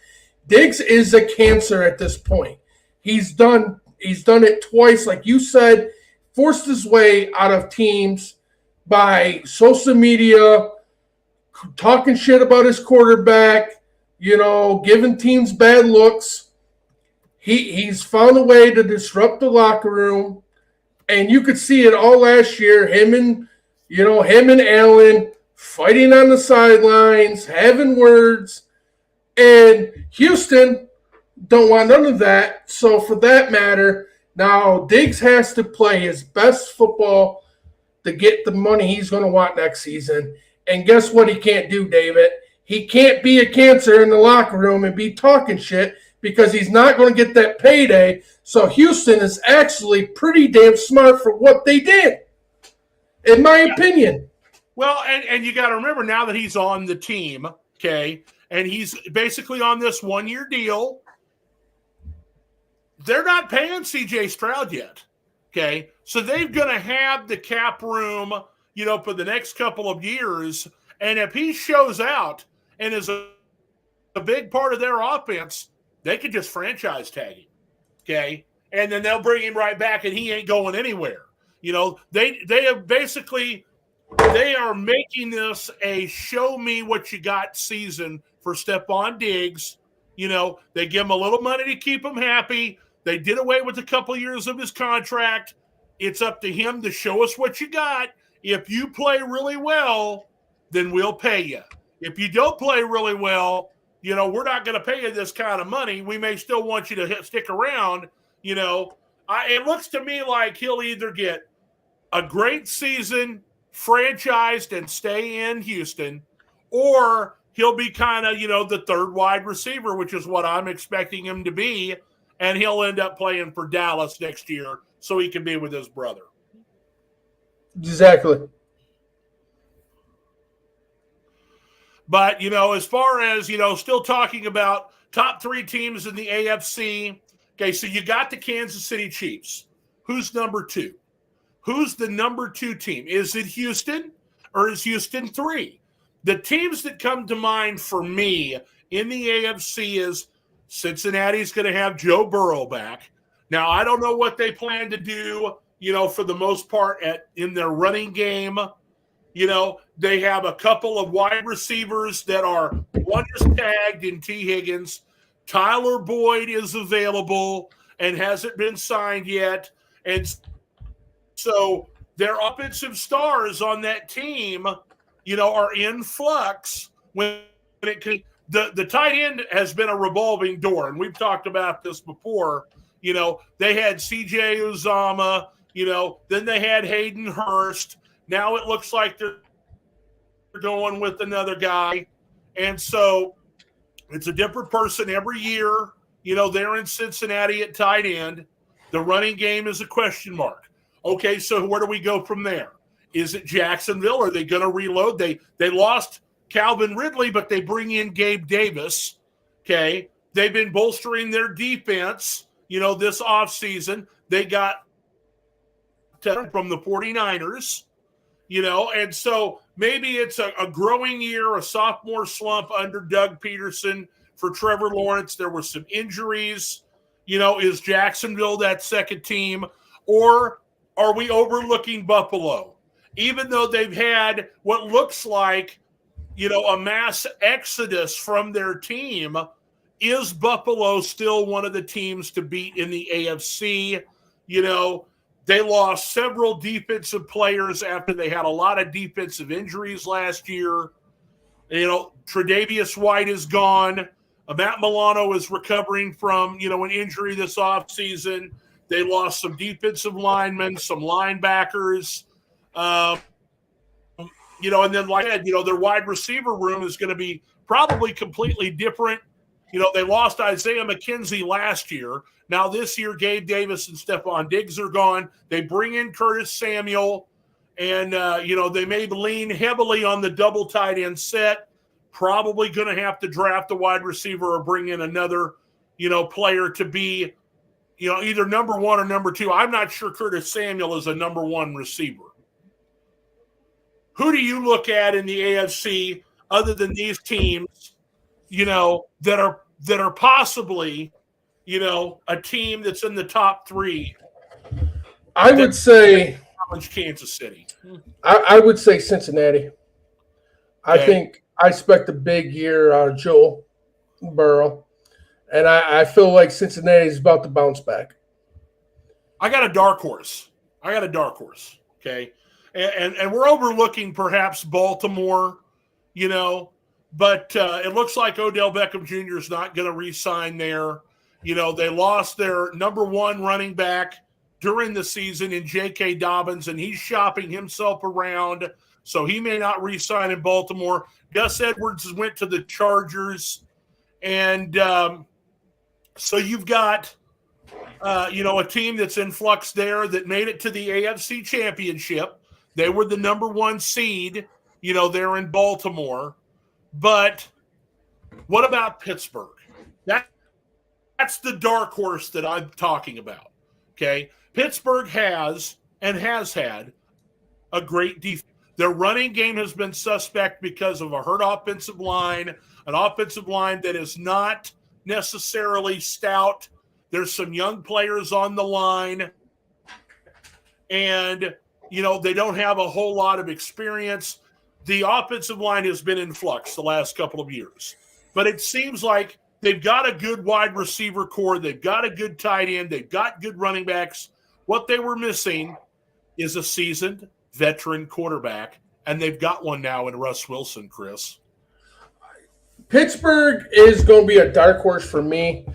Diggs is a cancer at this point. He's done it twice, like you said, forced his way out of teams by social media, talking shit about his quarterback, giving teams bad looks. He's found a way to disrupt the locker room. And you could see it all last year, him and Allen fighting on the sidelines, having words. And Houston don't want none of that. So for that matter, now Diggs has to play his best football to get the money he's going to want next season. And guess what he can't do, David? He can't be a cancer in the locker room and be talking shit because he's not going to get that payday. So Houston is actually pretty damn smart for what they did, in my opinion. Well, and you got to remember now that he's on the team, okay, and he's basically on this one-year deal, they're not paying C.J. Stroud yet, okay? So they're going to have the cap room, for the next couple of years, and if he shows out and is a big part of their offense, they could just franchise tag him, okay? And then they'll bring him right back, and he ain't going anywhere. They have basically they are making this a show me what you got season for Stephon Diggs. They give him a little money to keep him happy. They did away with a couple years of his contract. It's up to him to show us what you got. If you play really well, then we'll pay you. If you don't play really well, we're not going to pay you this kind of money. We may still want you to stick around. It looks to me like he'll either get a great season, franchised, and stay in Houston, or he'll be kind of, the third wide receiver, which is what I'm expecting him to be, and he'll end up playing for Dallas next year so he can be with his brother. Exactly. But, as far as, still talking about top three teams in the AFC, okay, so you got the Kansas City Chiefs. Who's number two? Who's the number two team? Is it Houston or is Houston 3? The teams that come to mind for me in the AFC is Cincinnati's going to have Joe Burrow back. Now, I don't know what they plan to do, for the most part in their running game. They have a couple of wide receivers that are, one is tagged in T. Higgins. Tyler Boyd is available and hasn't been signed yet. And so their offensive stars on that team, are in flux when it can. The tight end has been a revolving door, and we've talked about this before. They had C.J. Uzomah, then they had Hayden Hurst. Now it looks like they're going with another guy. And so it's a different person every year. They're in Cincinnati at tight end. The running game is a question mark. Okay, so where do we go from there? Is it Jacksonville? Are they going to reload? They lost Calvin Ridley, but they bring in Gabe Davis. Okay, they've been bolstering their defense, this offseason. They got from the 49ers, and so maybe it's a growing year, a sophomore slump under Doug Peterson for Trevor Lawrence. There were some injuries. Is Jacksonville that second team, or are we overlooking Buffalo? Even though they've had what looks like, a mass exodus from their team, is Buffalo still one of the teams to beat in the AFC? They lost several defensive players after they had a lot of defensive injuries last year. Tre'Davious White is gone. Matt Milano is recovering from, an injury this offseason. They lost some defensive linemen, some linebackers. And then like I said, their wide receiver room is going to be probably completely different. They lost Isaiah McKenzie last year. Now this year, Gabe Davis and Stephon Diggs are gone. They bring in Curtis Samuel, and, they may lean heavily on the double tight end set. Probably going to have to draft a wide receiver or bring in another, player to be, either number one or number two. I'm not sure Curtis Samuel is a number one receiver. Who do you look at in the AFC other than these teams, that are possibly, a team that's in the top three? I would say Kansas City. I would say Cincinnati. Okay. I expect a big year out of Joe Burrow, and I feel like Cincinnati is about to bounce back. I got a dark horse. Okay. And we're overlooking perhaps Baltimore, but it looks like Odell Beckham Jr. is not going to re-sign there. They lost their number one running back during the season in J.K. Dobbins, and he's shopping himself around, so he may not re-sign in Baltimore. Gus Edwards went to the Chargers, and so you've got, a team that's in flux there that made it to the AFC Championship. They were the number one seed, there in Baltimore. But what about Pittsburgh? That's the dark horse that I'm talking about, okay? Pittsburgh has had a great defense. Their running game has been suspect because of a hurt offensive line, an offensive line that is not necessarily stout. There's some young players on the line, and they don't have a whole lot of experience. The offensive line has been in flux the last couple of years. But it seems like they've got a good wide receiver core. They've got a good tight end. They've got good running backs. What they were missing is a seasoned veteran quarterback, and they've got one now in Russ Wilson, Chris. Pittsburgh is going to be a dark horse for me.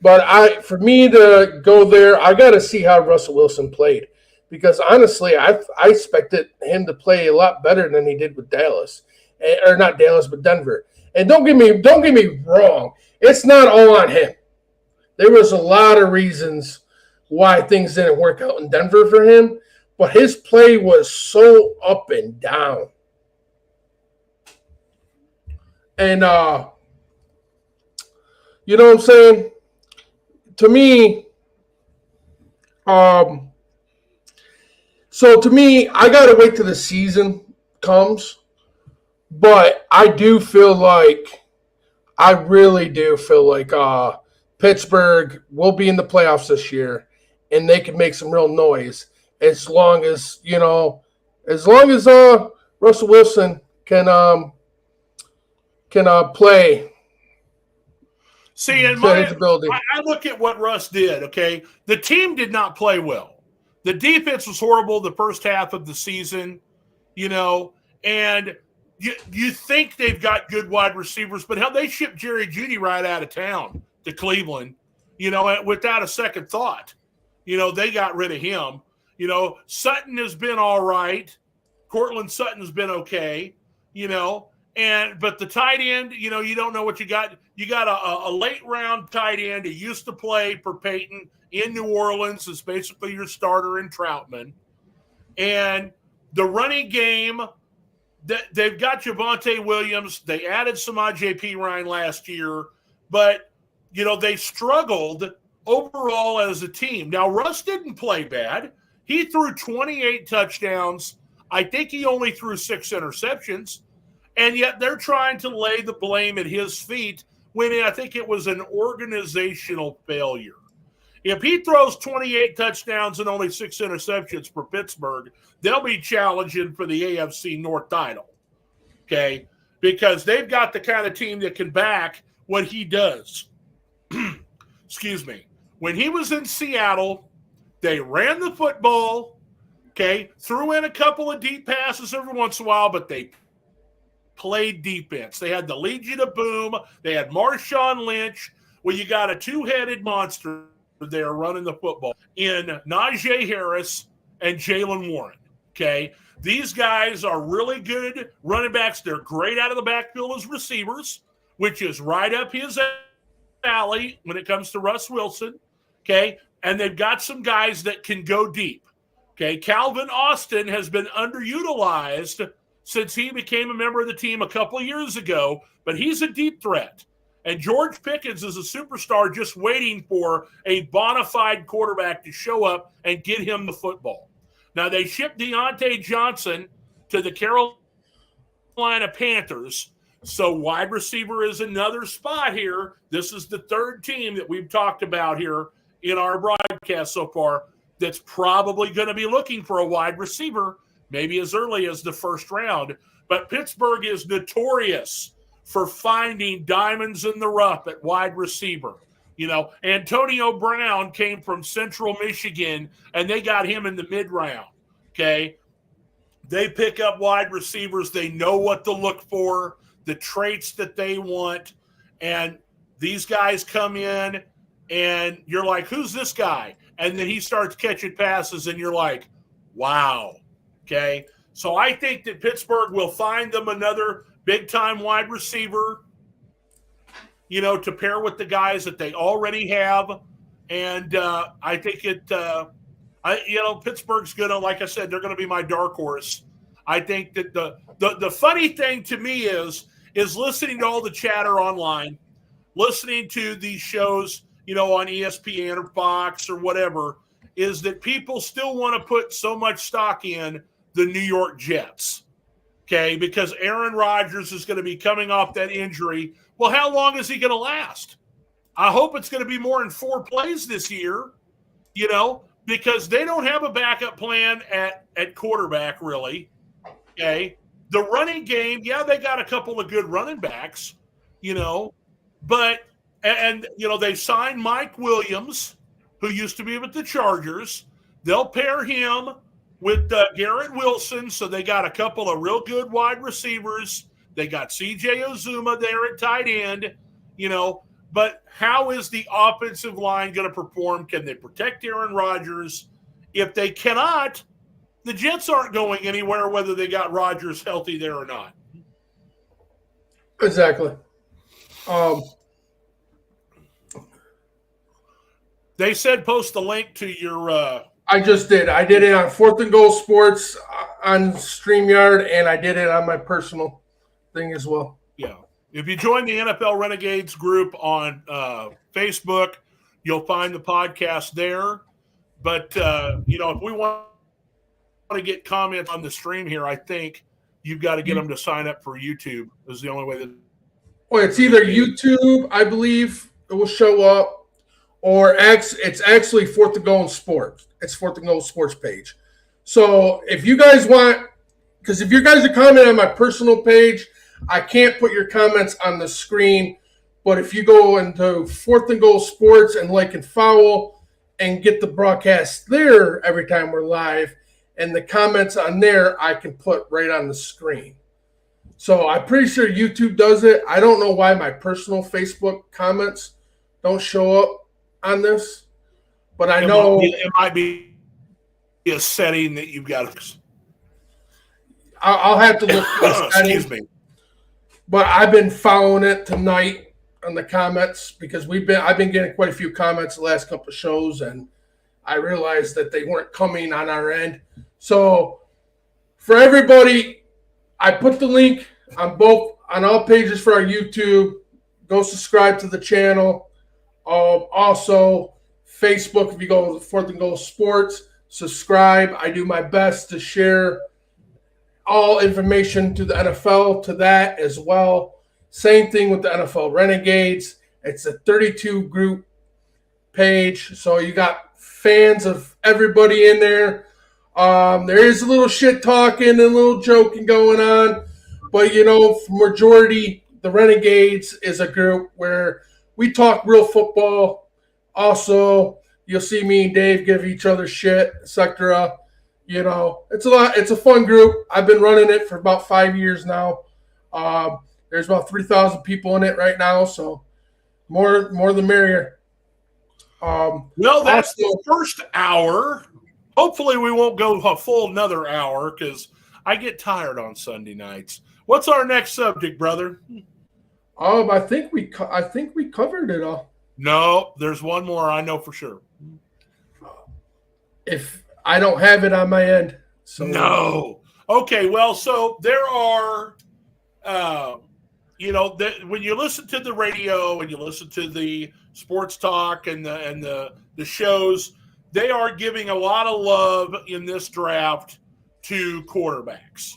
But for me to go there, I got to see how Russell Wilson played. Because honestly, I expected him to play a lot better than he did with Dallas, or not Dallas, but Denver. And don't get me wrong, it's not all on him. There was a lot of reasons why things didn't work out in Denver for him, but his play was so up and down. And you know what I'm saying? To me, so to me, I got to wait till the season comes. But I really do feel like Pittsburgh will be in the playoffs this year, and they can make some real noise as long as Russell Wilson can play. See, I look at what Russ did, okay? The team did not play well. The defense was horrible the first half of the season, and you think they've got good wide receivers, but hell, they shipped Jerry Jeudy right out of town to Cleveland, without a second thought. They got rid of him. Sutton has been all right. Cortland Sutton's been okay, but the tight end, you don't know what you got. You got a late round tight end who used to play for Peyton in New Orleans, is basically your starter in Troutman. And the running game, they've got Javonte Williams. They added Samaje Perine last year, but, they struggled overall as a team. Now, Russ didn't play bad. He threw 28 touchdowns. I think he only threw 6 interceptions. And yet they're trying to lay the blame at his feet when I think it was an organizational failure. If he throws 28 touchdowns and only 6 interceptions for Pittsburgh, they'll be challenging for the AFC North title, okay? Because they've got the kind of team that can back what he does. Excuse me. When he was in Seattle, they ran the football, okay, threw in a couple of deep passes every once in a while, but they played defense. They had the Legion of Boom. They had Marshawn Lynch. Well, you got a two-headed monster there running the football in Najee Harris and Jaylen Warren, okay? These guys are really good running backs. They're great out of the backfield as receivers, which is right up his alley when it comes to Russ Wilson, okay? And they've got some guys that can go deep, okay? Calvin Austin has been underutilized since he became a member of the team a couple of years ago, but he's a deep threat. And George Pickens is a superstar just waiting for a bona fide quarterback to show up and get him the football. Now, they shipped Deontay Johnson to the Carolina Panthers, so wide receiver is another spot here. This is the third team that we've talked about here in our broadcast so far that's probably going to be looking for a wide receiver, maybe as early as the first round. But Pittsburgh is notorious for finding diamonds in the rough at wide receiver. You know, Antonio Brown came from Central Michigan, and they got him in the mid-round, okay? They pick up wide receivers. They know what to look for, the traits that they want, and these guys come in, and you're like, who's this guy? And then he starts catching passes, and you're like, wow, okay? So I think that Pittsburgh will find them another big-time wide receiver, you know, to pair with the guys that they already have. And I think Pittsburgh's going to, like I said, they're going to be my dark horse. I think that the funny thing to me is listening to all the chatter online, listening to these shows, you know, on ESPN or Fox or whatever, is that people still want to put so much stock in the New York Jets. Okay, because Aaron Rodgers is going to be coming off that injury. Well, how long is he going to last? I hope it's going to be more than 4 plays this year, you know, because they don't have a backup plan at quarterback, really. Okay, the running game, yeah, they got a couple of good running backs, you know, but and you know, they signed Mike Williams, who used to be with the Chargers. They'll pair him with Garrett Wilson, so they got a couple of real good wide receivers. They got C.J. Uzuma there at tight end, you know. But how is the offensive line going to perform? Can they protect Aaron Rodgers? If they cannot, the Jets aren't going anywhere, whether they got Rodgers healthy there or not. Exactly. They said post the link to your I just did. I did it on 4th and Goal Sports on StreamYard, and I did it on my personal thing as well. Yeah. If you join the NFL Renegades group on Facebook, you'll find the podcast there. But, you know, if we want to get comments on the stream here, I think you've got to get them to sign up for YouTube. Is the only way that. Well, it's either YouTube, I believe, it will show up, or it's actually 4th and Goal Sports. It's 4th and Goal Sports page. So if you guys want, because if you guys are commenting on my personal page, I can't put your comments on the screen. But if you go into 4th and Goal Sports and like and follow and get the broadcast there every time we're live, and the comments on there I can put right on the screen. So I'm pretty sure YouTube does it. I don't know why my personal Facebook comments don't show up on this, but I know it might be a setting that you've got to. I'll have to look. Excuse me. But I've been following it tonight on the comments because I've been getting quite a few comments the last couple of shows, and I realized that they weren't coming on our end. So for everybody, I put the link on all pages for our YouTube. Go subscribe to the channel. Also, Facebook, if you go to 4th and Goal Sports, subscribe. I do my best to share all information to the NFL to that as well. Same thing with the NFL Renegades. It's a 32 group page, so you got fans of everybody in there. There is a little shit talking and a little joking going on, but you know, majority the Renegades is a group where we talk real football. Also, you'll see me and Dave give each other shit, etc. You know, it's a fun group. I've been running it for about 5 years now. There's about 3,000 people in it right now, so more the merrier. Well, that's the first hour. Hopefully, we won't go a full another hour because I get tired on Sunday nights. What's our next subject, brother? I think we covered it all. No, there's one more. I know for sure. If I don't have it on my end, so no. Okay, well, so there are, when you listen to the radio and you listen to the sports talk and the shows, they are giving a lot of love in this draft to quarterbacks.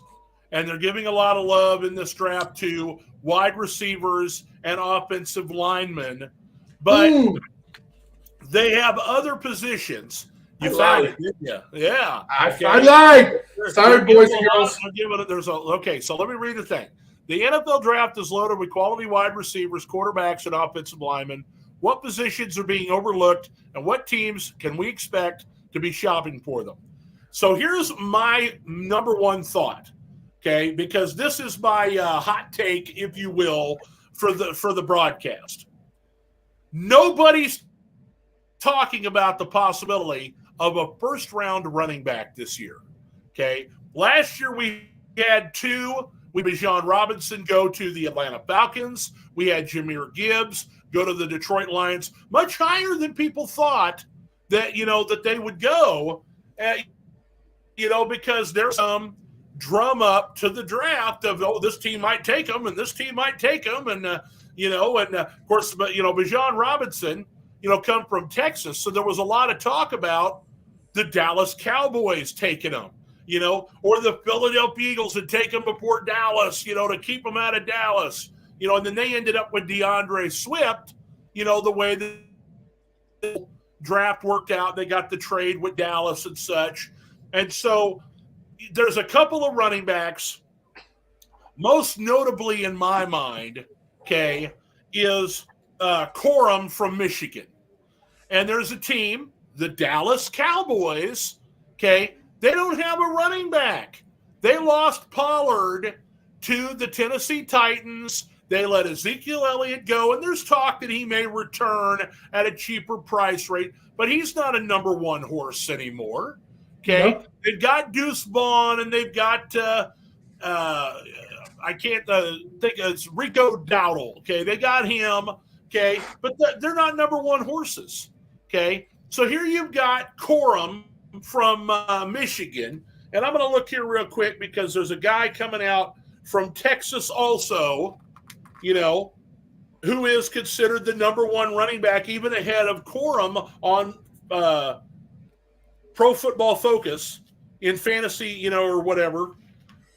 And they're giving a lot of love in this draft to wide receivers and offensive linemen. But they have other positions. You found it, didn't you? Yeah. I lied. Sorry, boys and girls. Okay, so let me read the thing. The NFL draft is loaded with quality wide receivers, quarterbacks, and offensive linemen. What positions are being overlooked, and what teams can we expect to be shopping for them? So here's my number one thought, okay, because this is my hot take, if you will, for the broadcast. Nobody's talking about the possibility of a first-round running back this year, okay? Last year we had two. We had Bijan Robinson go to the Atlanta Falcons. We had Jahmyr Gibbs go to the Detroit Lions, much higher than people thought that, that they would go, because there's some drum up to the draft of, this team might take them and this team might take them. And, of course, Bijan Robinson, come from Texas. So there was a lot of talk about the Dallas Cowboys taking them, or the Philadelphia Eagles had taken them before Dallas, to keep them out of Dallas, and then they ended up with DeAndre Swift, the way the draft worked out. They got the trade with Dallas and such. And so there's a couple of running backs, most notably in my mind, okay, is Corum from Michigan. And there's a team, the Dallas Cowboys, okay, they don't have a running back. They lost Pollard to the Tennessee Titans. They let Ezekiel Elliott go, and there's talk that he may return at a cheaper price rate, but he's not a number one horse anymore. Okay, nope. They've got Deuce Vaughn, and they've got I can't think it's Rico Dowdle. Okay, they got him. Okay, but they're not number one horses. Okay, so here you've got Corum from Michigan, and I'm going to look here real quick because there's a guy coming out from Texas also, who is considered the number one running back, even ahead of Corum on Pro Football Focus in fantasy, or whatever.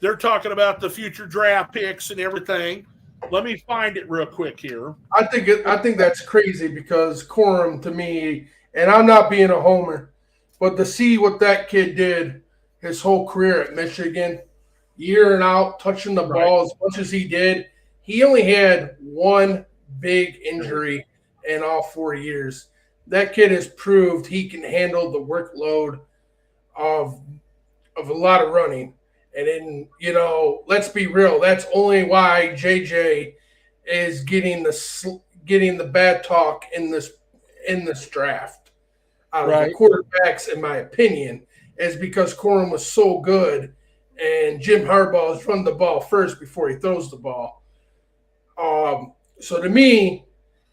They're talking about the future draft picks and everything. Let me find it real quick here. I think that's crazy because Corum, to me, and I'm not being a homer, but to see what that kid did his whole career at Michigan, year and out, touching the ball as much as he did, he only had one big injury in all 4 years. That kid has proved he can handle the workload of a lot of running. And then, let's be real. That's only why JJ is getting the bad talk in this draft. Out of the quarterbacks, in my opinion, is because Corum was so good, and Jim Harbaugh has run the ball first before he throws the ball. So to me,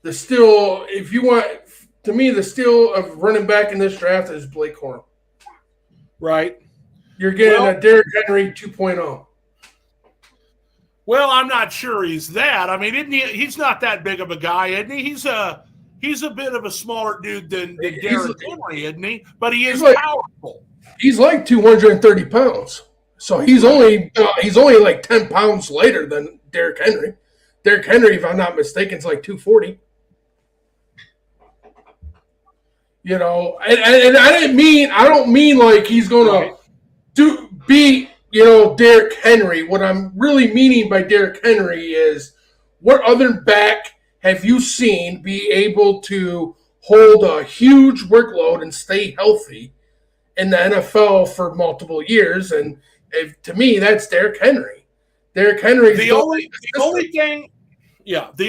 the steal of running back in this draft is Blake Corum. Right. You're getting a Derrick Henry 2.0. Well, I'm not sure he's that. I mean, he's not that big of a guy, isn't he? He's a bit of a smaller dude than Derrick Henry, isn't he? But he is powerful. He's like 230 pounds. So he's only like 10 pounds lighter than Derrick Henry. Derrick Henry, if I'm not mistaken, is like 240. And I don't mean like he's going to beat, Derrick Henry. What I'm really meaning by Derrick Henry is what other back have you seen be able to hold a huge workload and stay healthy in the NFL for multiple years? And to me, that's Derrick Henry. Derrick Henry's The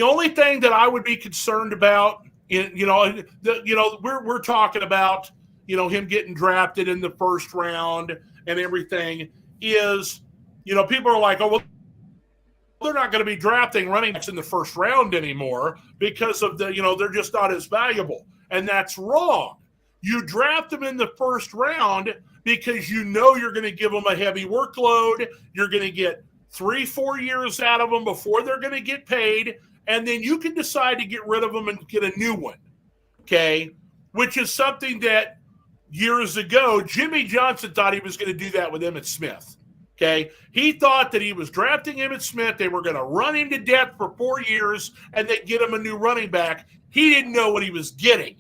only thing that I would be concerned about, we're talking about, him getting drafted in the first round and everything is, people are like, oh, well, they're not going to be drafting running backs in the first round anymore because of they're just not as valuable. And that's wrong. You draft them in the first round because you're going to give them a heavy workload. You're going to get 3-4 years out of them before they're going to get paid. And then you can decide to get rid of them and get a new one. Okay. Which is something that years ago, Jimmy Johnson thought he was going to do that with Emmitt Smith. Okay. He thought that he was drafting Emmitt Smith. They were going to run him to death for 4 years and they'd get him a new running back. He didn't know what he was getting.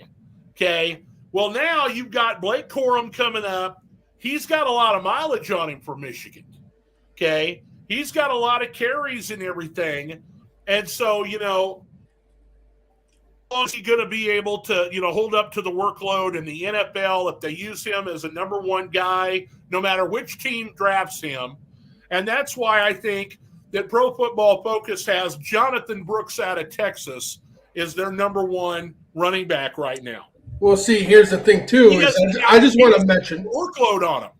Okay. Well, now you've got Blake Corum coming up. He's got a lot of mileage on him for Michigan. Okay. He's got a lot of carries and everything. And so, how is he going to be able to, hold up to the workload in the NFL if they use him as a number one guy, no matter which team drafts him? And that's why I think that Pro Football Focus has Jonathan Brooks out of Texas is their number one running back right now. Well, see, here's the thing, too. I just want to mention workload on him.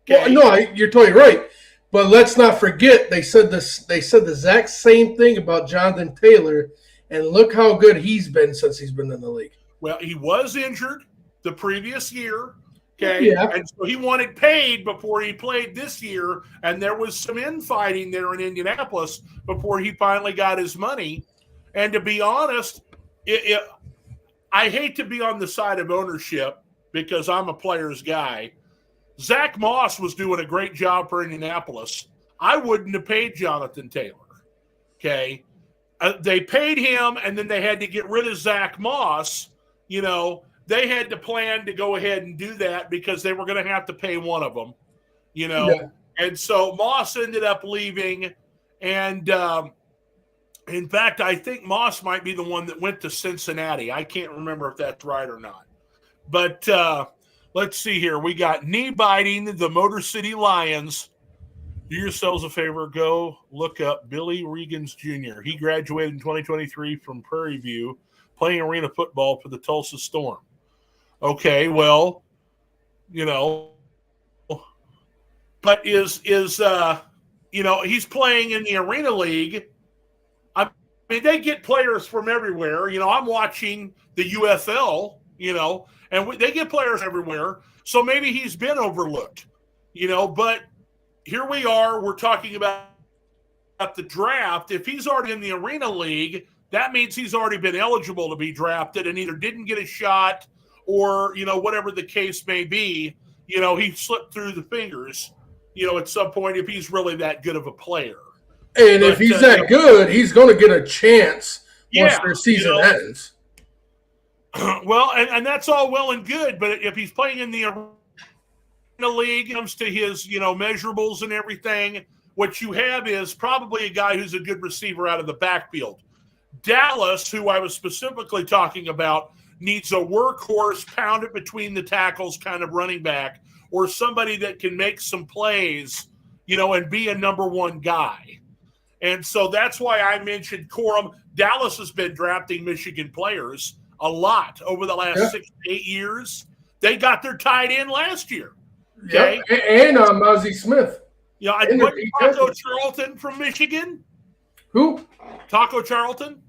Okay? Well, no, you're totally right. But let's not forget they said the exact same thing about Jonathan Taylor, and look how good he's been since he's been in the league. Well, he was injured the previous year, okay? Yeah. And so he wanted paid before he played this year, and there was some infighting there in Indianapolis before he finally got his money. And to be honest, I hate to be on the side of ownership because I'm a player's guy. Zach Moss was doing a great job for Indianapolis. I wouldn't have paid Jonathan Taylor, okay? They paid him, and then they had to get rid of Zach Moss. They had to plan to go ahead and do that because they were going to have to pay one of them, Yeah. And so Moss ended up leaving, and in fact, I think Moss might be the one that went to Cincinnati. I can't remember if that's right or not. But let's see here. We got knee biting the Motor City Lions. Do yourselves a favor. Go look up Billy Regans Jr. He graduated in 2023 from Prairie View, playing arena football for the Tulsa Storm. Okay, well, but is he's playing in the Arena League. I mean, they get players from everywhere. I'm watching the UFL, and they get players everywhere. So maybe he's been overlooked, but here we are. We're talking about the draft. If he's already in the Arena League, that means he's already been eligible to be drafted and either didn't get a shot or, whatever the case may be, he slipped through the fingers, at some point if he's really that good of a player. And if he's that good, he's going to get a chance once their season ends. Well, and that's all well and good, but if he's playing in the Arena League, comes to his, measurables and everything, what you have is probably a guy who's a good receiver out of the backfield. Dallas, who I was specifically talking about, needs a workhorse, pound it between the tackles kind of running back, or somebody that can make some plays, and be a number one guy. And so that's why I mentioned Corum. Dallas has been drafting Michigan players a lot over the last 6 to 8 years. They got their tight end last year. Okay? Yep. And Mozzie Smith. Yeah, I put Taco Charlton from Michigan. Who? Taco Charlton.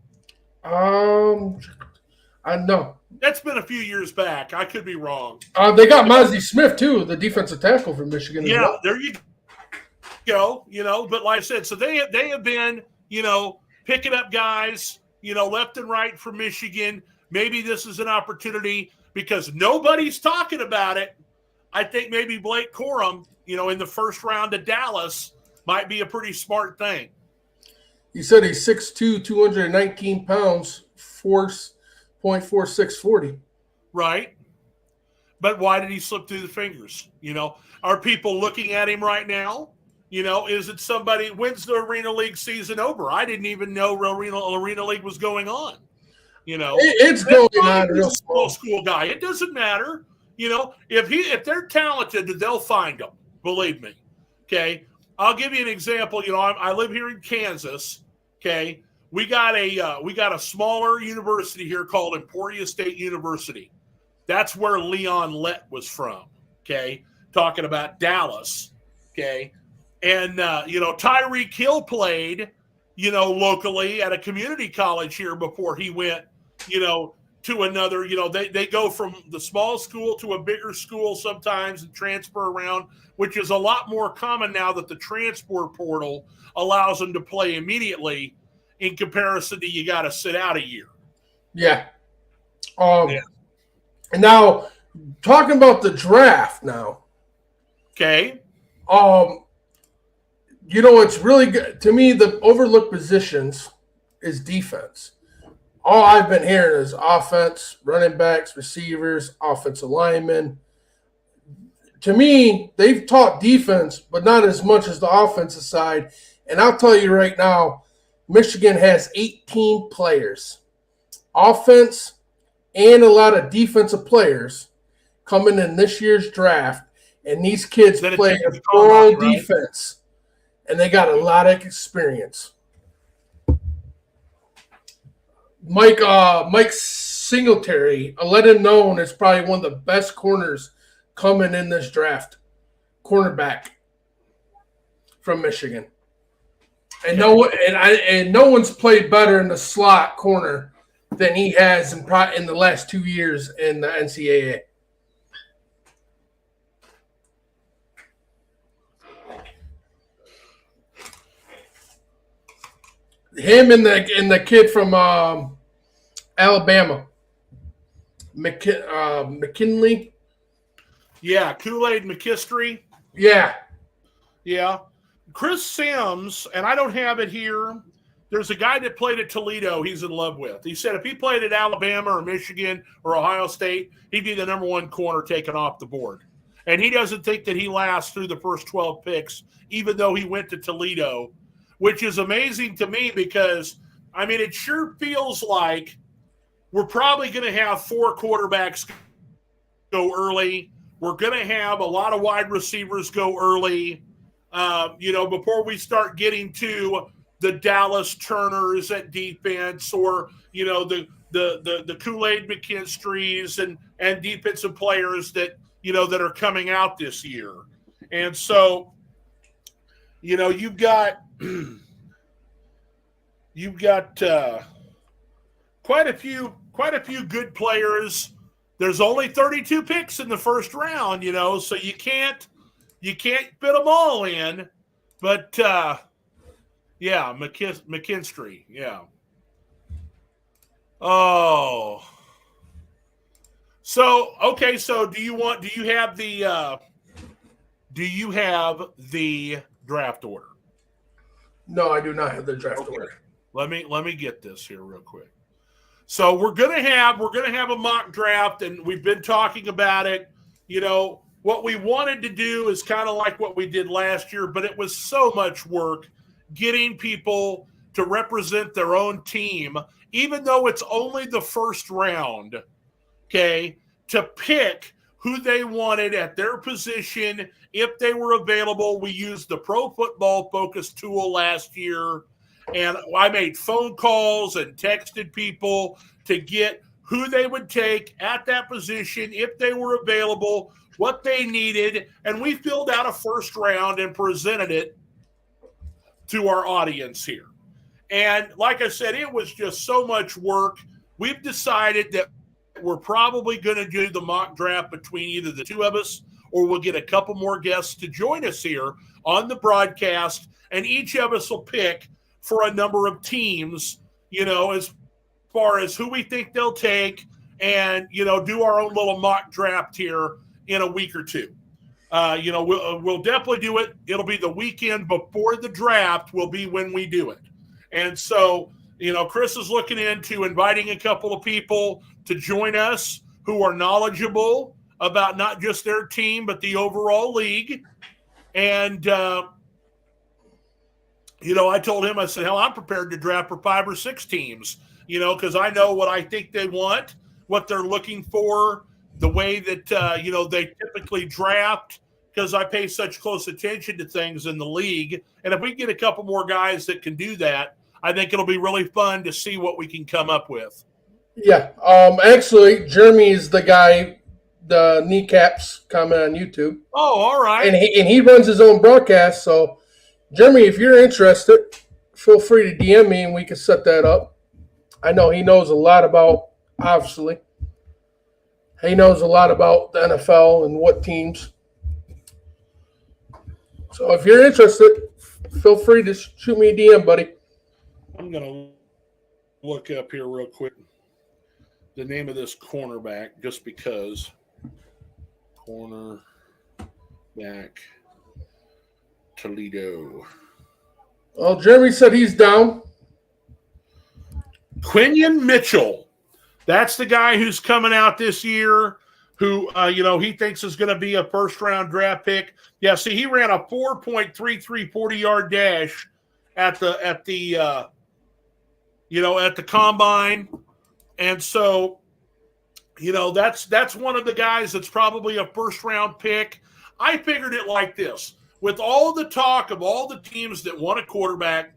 I know. That's been a few years back. I could be wrong. They got Mozzie Smith too, the defensive tackle from Michigan. Yeah, well. There you go. But like I said, so they have been, picking up guys, left and right from Michigan. Maybe this is an opportunity because nobody's talking about it. I think maybe Blake Corum, in the first round of Dallas might be a pretty smart thing. He said he's 6'2", 219 pounds, 4.4640. Right. But why did he slip through the fingers? Are people looking at him right now? Is it somebody, when's the Arena League season over? I didn't even know Arena League was going on. It's going on. He's a small school guy. It doesn't matter. If they're talented, they'll find them. Believe me. Okay. I'll give you an example. You know, I live here in Kansas. Okay, we got a smaller university here called Emporia State University. That's where Leon Lett was from. Okay, talking about Dallas. Okay, and Tyreek Hill played, locally at a community college here before he went, to another. They go from the small school to a bigger school sometimes and transfer around, which is a lot more common now that the transfer portal allows them to play immediately in comparison to you got to sit out a year. Yeah. And now, talking about the draft now. Okay. It's really good. To me, the overlooked positions is defense. All I've been hearing is offense, running backs, receivers, offensive linemen. To me, they've taught defense, but not as much as the offensive side. And I'll tell you right now, Michigan has 18 players, offense and a lot of defensive players coming in this year's draft. And these kids play a thorough defense, and they got a lot of experience. Mike Singletary, I let him know, is probably one of the best corners coming in this draft. Cornerback from Michigan. And no one's played better in the slot corner than he has in the last 2 years in the NCAA. Him and the kid from Alabama, McKinley. Yeah, Kool-Aid McKinstry. Yeah. Chris Sims, and I don't have it here. There's a guy that played at Toledo he's in love with. He said if he played at Alabama or Michigan or Ohio State, he'd be the number one corner taken off the board. And he doesn't think that he lasts through the first 12 picks, even though he went to Toledo, which is amazing to me because, it sure feels like we're probably going to have 4 quarterbacks go early. We're going to have a lot of wide receivers go early, before we start getting to the Dallas Turners at defense or, the Kool-Aid McKinstrys and defensive players that, that are coming out this year. And so, you've got quite a few good players. There's only 32 picks in the first round, so you can't fit them all in. But McKinstry, yeah. Oh. So okay, so do you have the draft order? No, I do not have the draft order. Let me get this here real quick. So we're gonna have a mock draft, and we've been talking about it. What we wanted to do is kind of like what we did last year, but it was so much work getting people to represent their own team, even though it's only the first round. Okay, to pick who they wanted at their position if they were available. We used the Pro Football Focus tool last year, and I made phone calls and texted people to get who they would take at that position if they were available, what they needed, and we filled out a first round and presented it to our audience here. And like I said, it was just so much work. We've decided that we're probably going to do the mock draft between either the two of us, or we'll get a couple more guests to join us here on the broadcast, and each of us will pick for a number of teams, as far as who we think they'll take, and, do our own little mock draft here in a week or two. We'll definitely do it. It'll be the weekend before the draft will be when we do it. And so, Chris is looking into inviting a couple of people to join us who are knowledgeable about not just their team, but the overall league. And, I told him, I said, hell, I'm prepared to draft for 5 or 6 teams, because I know what I think they want, what they're looking for, the way that, they typically draft. because I pay such close attention to things in the league. And if we get a couple more guys that can do that, I think it'll be really fun to see what we can come up with. Yeah. Actually, Jeremy is the guy, the kneecaps comment on YouTube. Oh, all right. And he runs his own broadcast. So, Jeremy, if you're interested, feel free to DM me and we can set that up. I know he knows a lot about, obviously. He knows a lot about the NFL and what teams. So if you're interested, feel free to shoot me a DM, buddy. I'm going to look up here real quick the name of this cornerback just because. Cornerback Toledo. Well, Jeremy said he's down. Quinion Mitchell. That's the guy who's coming out this year who, he thinks is going to be a first-round draft pick. Yeah, see, he ran a 4.33 40-yard dash at the combine. And so, that's one of the guys that's probably a first-round pick. I figured it like this. With all the talk of all the teams that want a quarterback,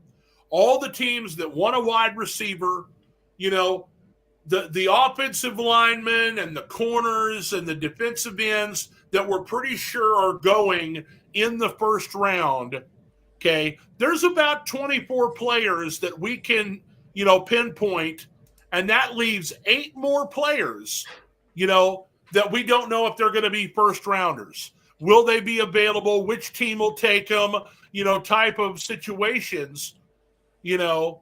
all the teams that want a wide receiver, the offensive linemen and the corners and the defensive ends that we're pretty sure are going in the first round, okay, there's about 24 players that we can, pinpoint, and that leaves 8 more players, that we don't know if they're going to be first rounders. Will they be available? Which team will take them? Type of situations, because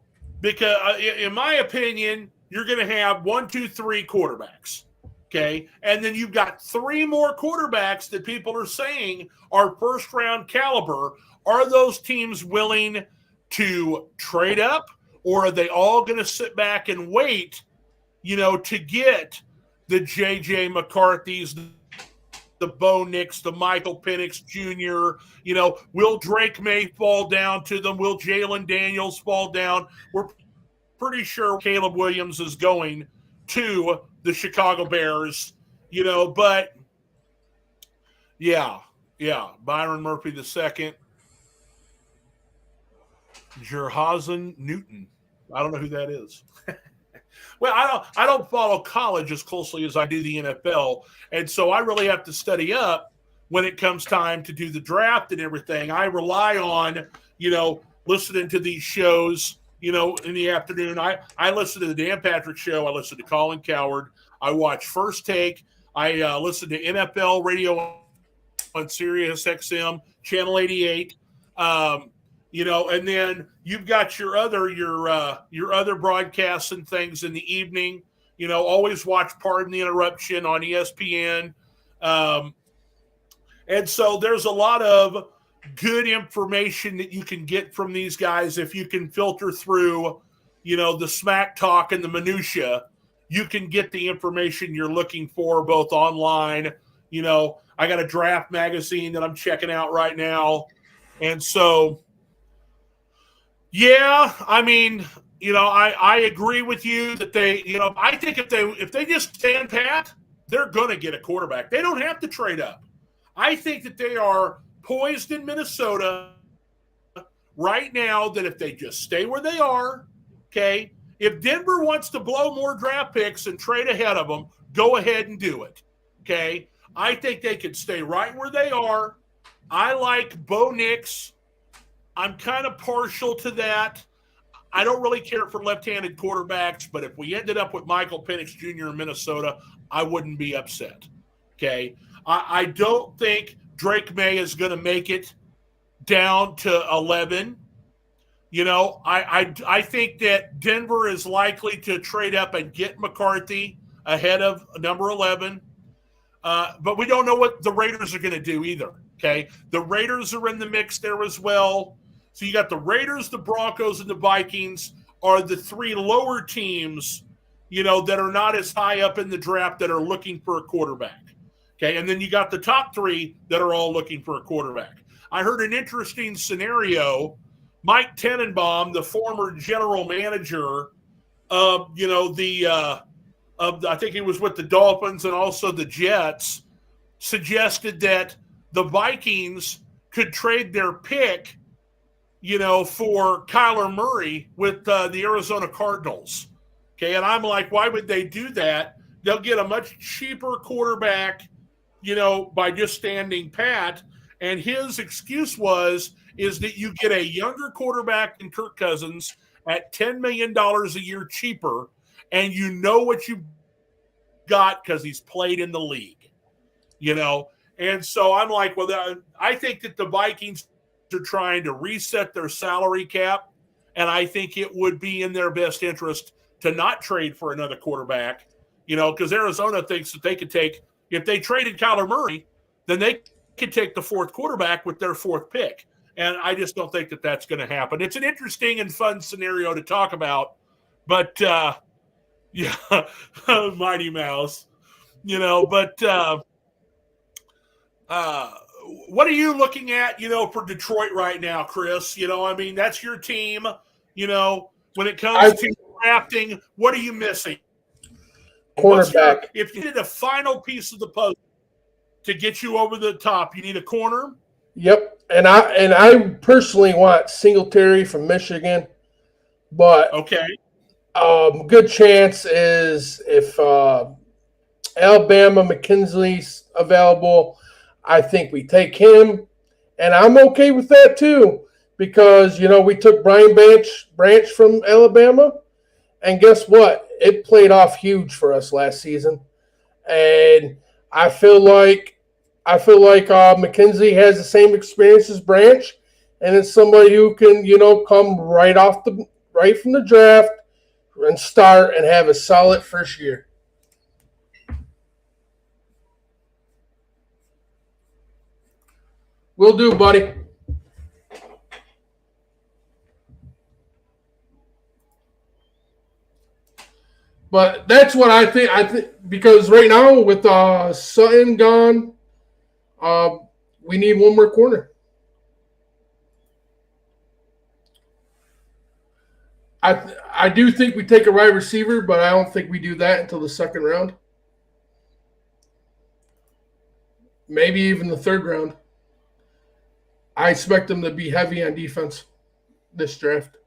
in my opinion, you're going to have 1, 2, 3 quarterbacks. Okay. And then you've got 3 more quarterbacks that people are saying are first round caliber. Are those teams willing to trade up, or are they all going to sit back and wait, to get the J.J. McCarthy's, the Bo Nix, the Michael Penix Jr., will Drake May fall down to them? Will Jalen Daniels fall down? We're pretty sure Caleb Williams is going to the Chicago Bears, but yeah, Byron Murphy II, Jerhazen Newton. I don't know who that is. Well, I don't follow college as closely as I do the NFL, and so I really have to study up when it comes time to do the draft and everything. I rely on, listening to these shows, in the afternoon. I listen to the Dan Patrick Show. I listen to Colin Cowherd. I watch First Take. I listen to NFL radio on Sirius XM, Channel 88. And then you've got your other broadcasts and things in the evening. Always watch Pardon the Interruption on ESPN. And so there's a lot of good information that you can get from these guys if you can filter through, the smack talk and the minutia. You can get the information you're looking for both online. I got a draft magazine that I'm checking out right now. And so, yeah, I mean, I agree with you that they, I think if they just stand pat, they're going to get a quarterback. They don't have to trade up. I think that they are poised in Minnesota right now that if they just stay where they are, okay, if Denver wants to blow more draft picks and trade ahead of them, go ahead and do it, okay? I think they could stay right where they are. I like Bo Nix. I'm kind of partial to that. I don't really care for left-handed quarterbacks, but if we ended up with Michael Penix Jr. in Minnesota, I wouldn't be upset, okay? I don't think Drake May is going to make it down to 11. I think that Denver is likely to trade up and get McCarthy ahead of number 11. But we don't know what the Raiders are going to do either, okay? The Raiders are in the mix there as well. So you got the Raiders, the Broncos, and the Vikings are the 3 lower teams, that are not as high up in the draft that are looking for a quarterback. Okay, and then you got the top 3 that are all looking for a quarterback. I heard an interesting scenario. Mike Tenenbaum, the former general manager of, I think he was with the Dolphins and also the Jets, suggested that the Vikings could trade their pick, for Kyler Murray with the Arizona Cardinals. Okay, and I'm like, why would they do that? They'll get a much cheaper quarterback, by just standing pat. And his excuse is that you get a younger quarterback than Kirk Cousins at $10 million a year cheaper, and you know what you got because he's played in the league, And so I'm like, well, I think that the Vikings are trying to reset their salary cap, and I think it would be in their best interest to not trade for another quarterback, because Arizona thinks that they could take, if they traded Kyler Murray, then they could take the fourth quarterback with their fourth pick. And I just don't think that that's going to happen. It's an interesting and fun scenario to talk about, but yeah, Mighty Mouse, but what are you looking at, for Detroit right now, Chris? That's your team, when it comes to drafting, what are you missing? Cornerback. If you did a final piece of the puzzle to get you over the top, you need a corner? Yep. And I personally want Singletary from Michigan, but okay. Good chance is if Alabama McKinley's available, I think we take him, and I'm okay with that too, because we took Brian Branch from Alabama, and guess what? It played off huge for us last season, and I feel like McKenzie has the same experience as Branch, and it's somebody who can come right from the draft and start and have a solid first year. Will do, buddy. But that's what I think. Because right now with Sutton gone, we need one more corner. I do think we take a wide receiver, but I don't think we do that until the second round. Maybe even the third round. I expect them to be heavy on defense this draft.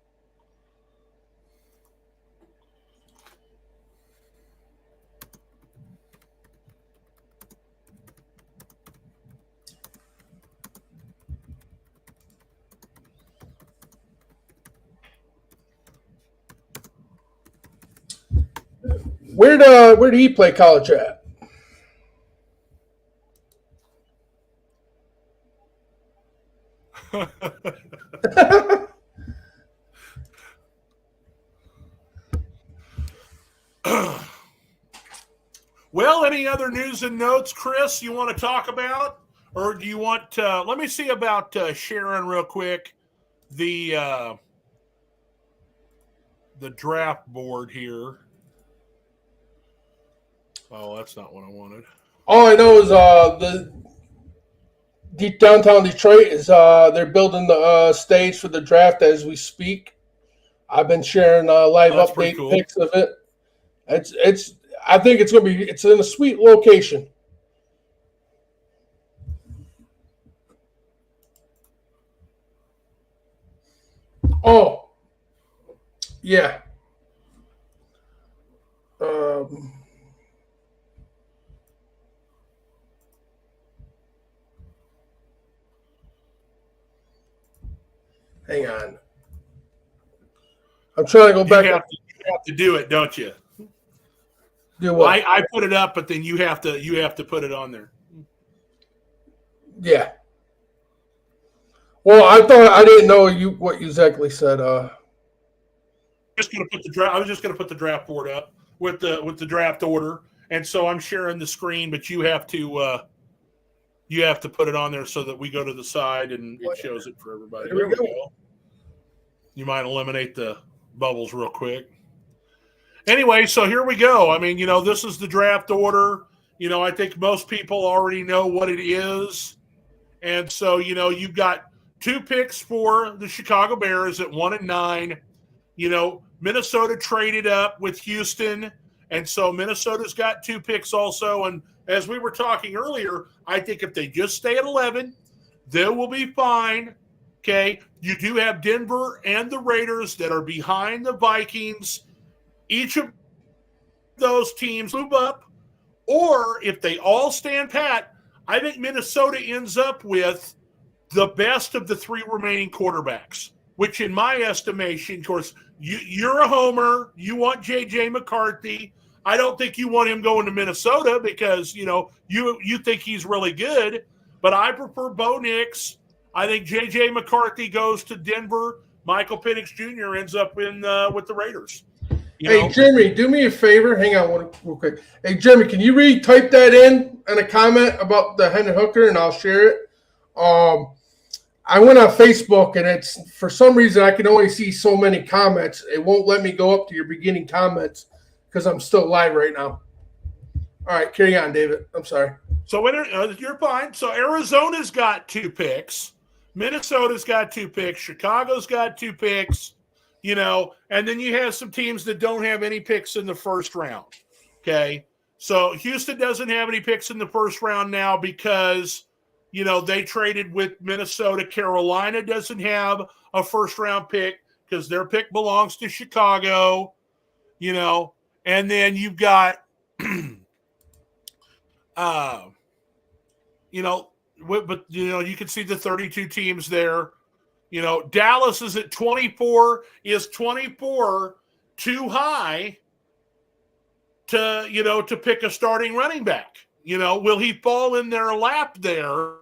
Where did he play college at? Well, any other news and notes, Chris, you want to talk about? Or do you want let me see about Sharon real quick. The draft board here. Oh, that's not what I wanted. All I know is the deep downtown Detroit is they're building the stage for the draft as we speak. I've been sharing live update pics of it. It's I think it's gonna be in a sweet location. Oh, yeah. Hang on. I'm trying to go back. You have to do it, don't you? Do what? I put it up, but then you have to put it on there. Yeah. Well, I didn't know what you exactly said. I was just gonna put the draft board up with the draft order, and so I'm sharing the screen, but you have to put it on there so that we go to the side and it shows it for everybody. There we go. You might eliminate the bubbles real quick. Anyway, so here we go. I mean, this is the draft order. I think most people already know what it is. And so, you've got 2 picks for the Chicago Bears at 1 and 9. Minnesota traded up with Houston And so Minnesota's got 2 picks also. And as we were talking earlier, I think if they just stay at 11, they will be fine. Okay. You do have Denver and the Raiders that are behind the Vikings. Each of those teams move up. Or if they all stand pat, I think Minnesota ends up with the best of the 3 remaining quarterbacks, which in my estimation, of course, you're a homer. You want J.J. McCarthy. I don't think you want him going to Minnesota because, you think he's really good. But I prefer Bo Nix. I think J.J. McCarthy goes to Denver. Michael Penix Jr. ends up with the Raiders. Hey, Jeremy, do me a favor. Hang on real quick. Hey, Jeremy, can you type that in a comment about the Hendon Hooker, and I'll share it? I went on Facebook, and it's for some reason I can only see so many comments. It won't let me go up to your beginning comments because I'm still live right now. All right, carry on, David. I'm sorry. So you're fine. So Arizona's got 2 picks. Minnesota's got 2 picks. Chicago's got 2 picks. And then you have some teams that don't have any picks in the first round. Okay. So Houston doesn't have any picks in the first round now because, they traded with Minnesota. Carolina doesn't have a first round pick because their pick belongs to Chicago, and then you've got, you can see the 32 teams there. Dallas is at 24. Is 24 too high to pick a starting running back? Will he fall in their lap there,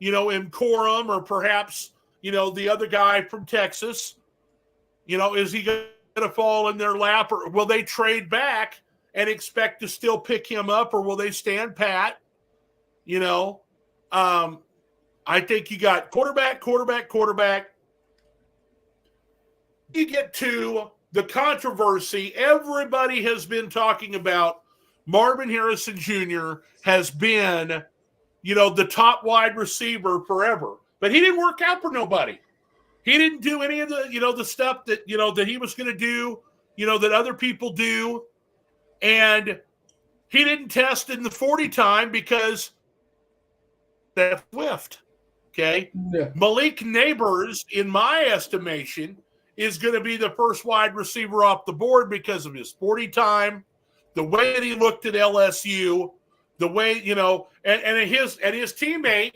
in Corum or perhaps, the other guy from Texas? Is he going to fall in their lap, or will they trade back and expect to still pick him up, or will they stand pat? I think you got quarterback. You get to the controversy. Everybody has been talking about Marvin Harrison Jr. has been, the top wide receiver forever. But he didn't work out for nobody. He didn't do any of the, the stuff that, that he was going to do, that other people do. And he didn't test in the 40 time because that's Swift. Okay. Yeah. Malik Neighbors, in my estimation, is going to be the first wide receiver off the board because of his 40 time, the way that he looked at LSU, the way, and his teammate,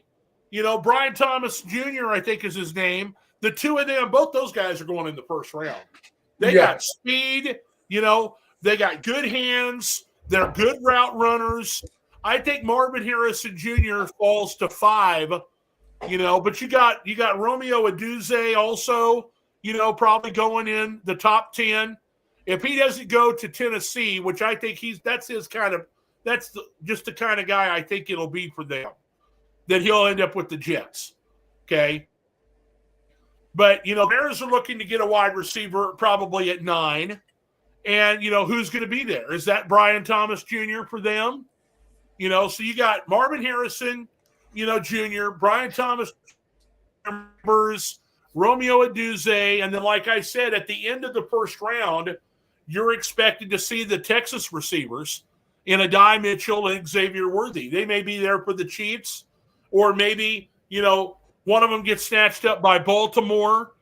Brian Thomas Jr., I think is his name. The 2 of them, both those guys are going in the first round. They got speed, they got good hands. They're good route runners. I think Marvin Harrison Jr. falls to 5. But you got Romeo Aduze also, probably going in the top 10. If he doesn't go to Tennessee, which I think that's just the kind of guy I think it'll be for them, that he'll end up with the Jets. Okay. But, Bears are looking to get a wide receiver probably at 9. And, who's going to be there? Is that Brian Thomas Jr. for them? So you got Marvin Harrison, Jr., Brian Thomas, Romeo Aduze, and then, like I said, at the end of the first round, you're expected to see the Texas receivers in Adai Mitchell and Xavier Worthy. They may be there for the Chiefs, or maybe, one of them gets snatched up by Baltimore.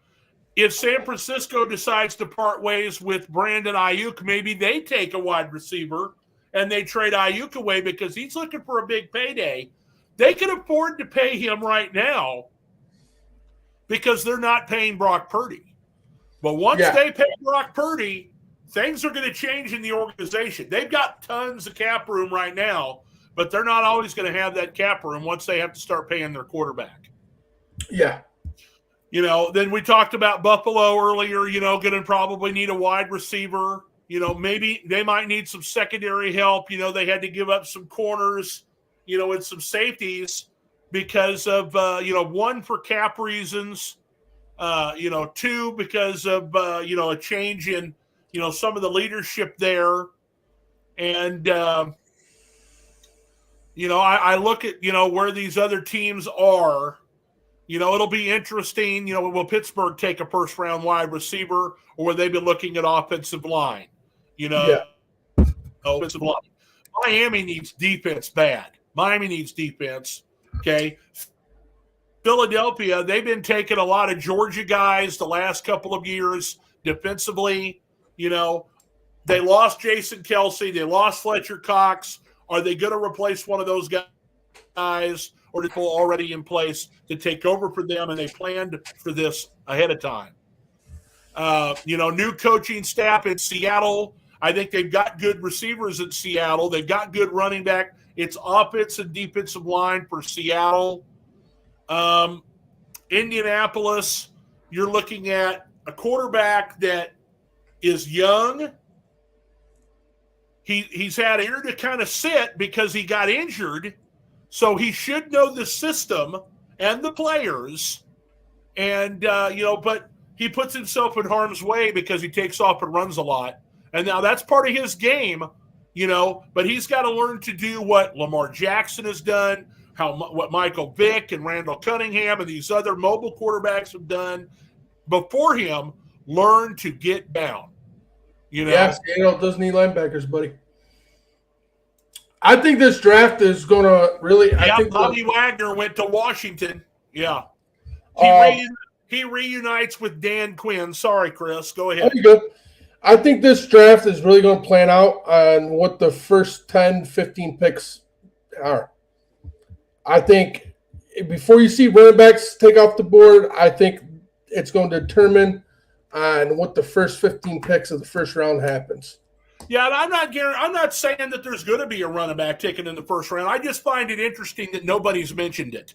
If San Francisco decides to part ways with Brandon Ayuk, maybe they take a wide receiver and they trade Ayuk away because he's looking for a big payday. They can afford to pay him right now because they're not paying Brock Purdy. But once they pay Brock Purdy, things are going to change in the organization. They've got tons of cap room right now, but they're not always going to have that cap room once they have to start paying their quarterback. Yeah. Then we talked about Buffalo earlier, going to probably need a wide receiver. Maybe they might need some secondary help. They had to give up some corners, and some safeties because of, 1, for cap reasons, 2, because of, a change in, some of the leadership there. And, I look at, where these other teams are. It'll be interesting. Will Pittsburgh take a first-round wide receiver, or will they be looking at offensive line? Yeah. offensive line. Miami needs defense bad. Miami needs defense. Okay. Philadelphia, they've been taking a lot of Georgia guys the last couple of years defensively. You know, they lost Jason Kelsey. They lost Fletcher Cox. Are they going to replace one of those guys, or are people already in place to take over for them, and they planned for this ahead of time? New coaching staff in Seattle. I think they've got good receivers in Seattle. They've got good running back. It's offense and defensive line for Seattle. Indianapolis, you're looking at a quarterback that is young. He's had a year to kind of sit because he got injured, so he should know the system and the players. And, but he puts himself in harm's way because he takes off and runs a lot. And now that's part of his game, but he's got to learn to do what Lamar Jackson has done, what Michael Vick and Randall Cunningham and these other mobile quarterbacks have done before him, learn to get down. Yeah, Seattle does need linebackers, buddy. I think this draft is going to really. Yeah, I think Bobby Wagner went to Washington. Yeah. He reunites with Dan Quinn. Sorry, Chris. Go ahead. Good. I think this draft is really going to plan out on what the first 10, 15 picks are. I think before you see running backs take off the board, I think it's going to determine on what the first 15 picks of the first round happens. Yeah, and I'm not saying that there's going to be a running back taken in the first round. I just find it interesting that nobody's mentioned it.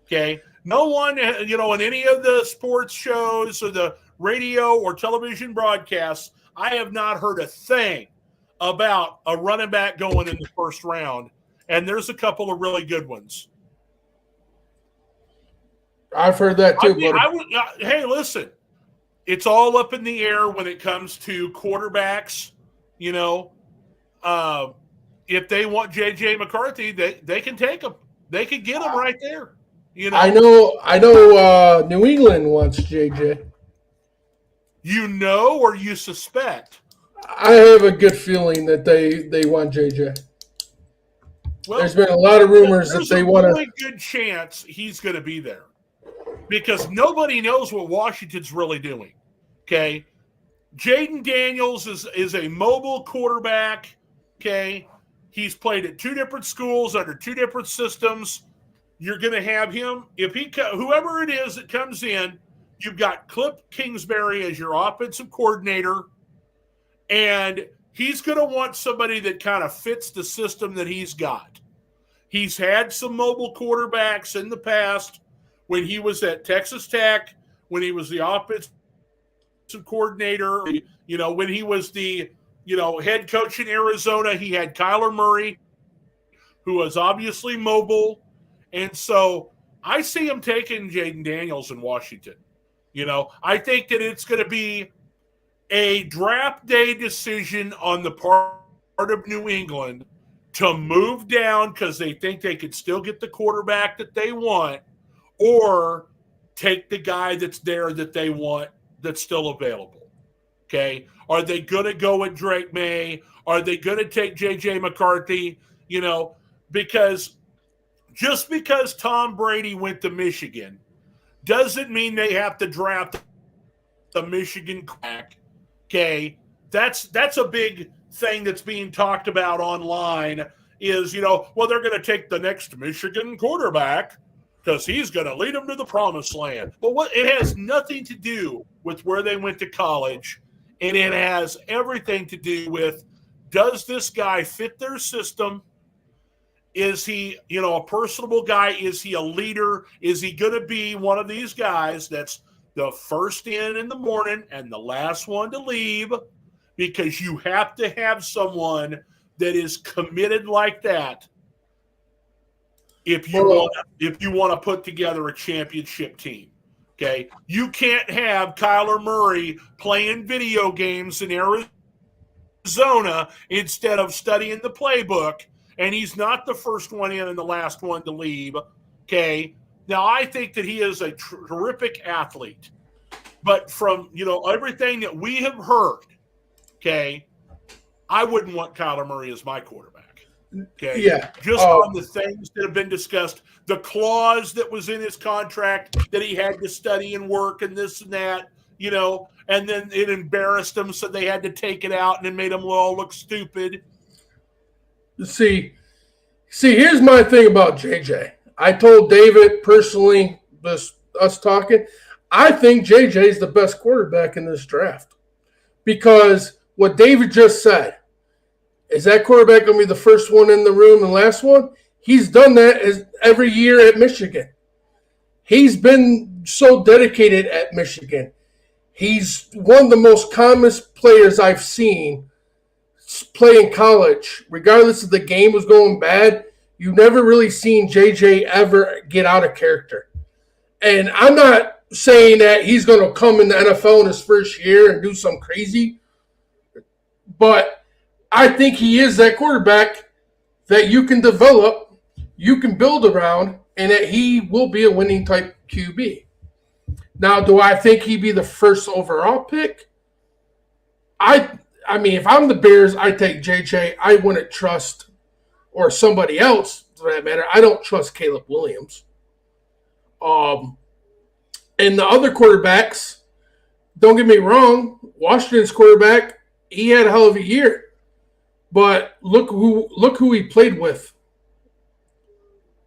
Okay, no one, in any of the sports shows or the radio or television broadcasts, I have not heard a thing about a running back going in the first round. And there's a couple of really good ones. I've heard that too, buddy. Hey, listen, it's all up in the air when it comes to quarterbacks. If they want J.J. McCarthy, they can take him. They can get him right there. I know. New England wants J.J. Or you suspect? I have a good feeling that they want J.J. Well, there's been a lot of rumors that they want to. There's a really good chance he's going to be there because nobody knows what Washington's really doing. Okay, Jaden Daniels is a mobile quarterback. Okay, he's played at two different schools under two different systems. You're going to have him whoever it is that comes in. You've got Cliff Kingsbury as your offensive coordinator, and he's going to want somebody that kind of fits the system that he's got. He's had some mobile quarterbacks in the past when he was at Texas Tech, when he was the offensive coordinator, when he was the, head coach in Arizona. He had Kyler Murray, who was obviously mobile. And so I see him taking Jaden Daniels in Washington. I think that it's going to be a draft day decision on the part of New England to move down because they think they could still get the quarterback that they want, or take the guy that's there that they want that's still available. Okay? Are they going to go with Drake May? Are they going to take J.J. McCarthy? Because just because Tom Brady went to Michigan doesn't mean they have to draft the Michigan quarterback. Okay, that's a big thing that's being talked about online is, they're going to take the next Michigan quarterback because he's going to lead them to the promised land. But it has nothing to do with where they went to college, and it has everything to do with, does this guy fit their system? Is he, a personable guy? Is he a leader? Is he going to be one of these guys that's the first in the morning and the last one to leave? Because you have to have someone that is committed like that if you want to put together a championship team. Okay, you can't have Kyler Murray playing video games in Arizona instead of studying the playbook. And he's not the first one in and the last one to leave, okay? Now, I think that he is a terrific athlete. But from, everything that we have heard, okay, I wouldn't want Kyler Murray as my quarterback. Okay. Yeah. Just on the things that have been discussed, the clause that was in his contract that he had to study and work and this and that, and then it embarrassed them, so they had to take it out and it made them all look stupid. See, here's my thing about JJ. I told David personally, us talking, I think JJ is the best quarterback in this draft. Because what David just said, is that quarterback going to be the first one in the room and last one? He's done that every year at Michigan. He's been so dedicated at Michigan. He's one of the most calmest players I've seen play in college. Regardless if the game was going bad, you've never really seen JJ ever get out of character. And I'm not saying that he's going to come in the NFL in his first year and do something crazy, but I think he is that quarterback that you can develop, you can build around, and that he will be a winning type QB. Now, do I think he'd be the first overall pick? I mean, if I'm the Bears, I take JJ. I wouldn't trust, or somebody else for that matter. I don't trust Caleb Williams. And the other quarterbacks, don't get me wrong, Washington's quarterback, he had a hell of a year. But look who he played with.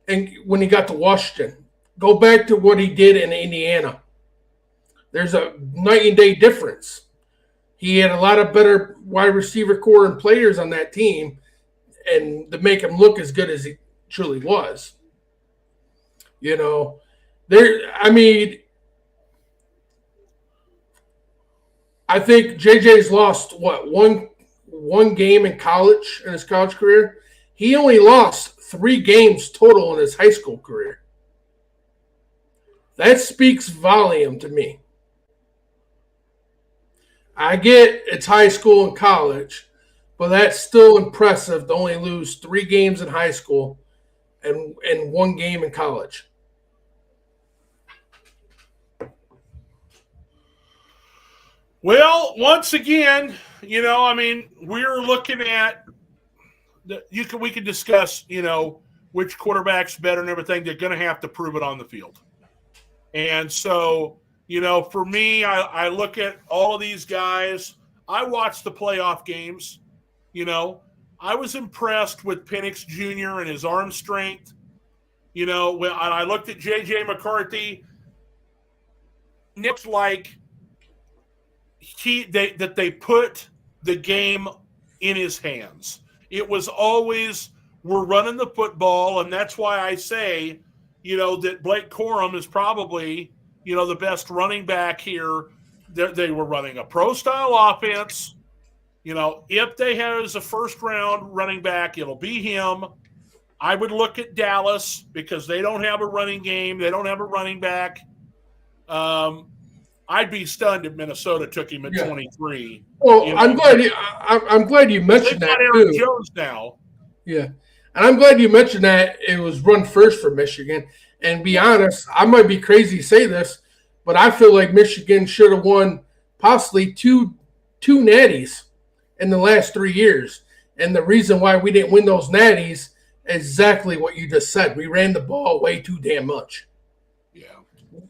And when he got to Washington, go back to what he did in Indiana. There's a night and day difference. He had a lot of better wide receiver core and players on that team, and to make him look as good as he truly was. I think JJ's lost one game in college in his college career. He only lost 3 games total in his high school career. That speaks volume to me. I get it's high school and college, but that's still impressive to only lose 3 games in high school and 1 game in college. Well, once again, we're looking at we can discuss, which quarterback's better and everything. They're going to have to prove it on the field. And so, for me, I look at all of these guys. I watched the playoff games. I was impressed with Penix Jr. and his arm strength. When I looked at J.J. McCarthy, it looks like they put the game in his hands. It was always, we're running the football, and that's why I say, that Blake Corum is probably, the best running back here. They were running a pro-style offense. If they have as a first-round running back, it'll be him. I would look at Dallas because they don't have a running game. They don't have a running back. I'd be stunned if Minnesota took him at 23. Well, I'm glad you mentioned that Aaron too. Jones now. Yeah, and I'm glad you mentioned that it was run first for Michigan. And be honest, I might be crazy to say this, but I feel like Michigan should have won possibly two natties in the last 3 years. And the reason why we didn't win those natties is exactly what you just said. We ran the ball way too damn much.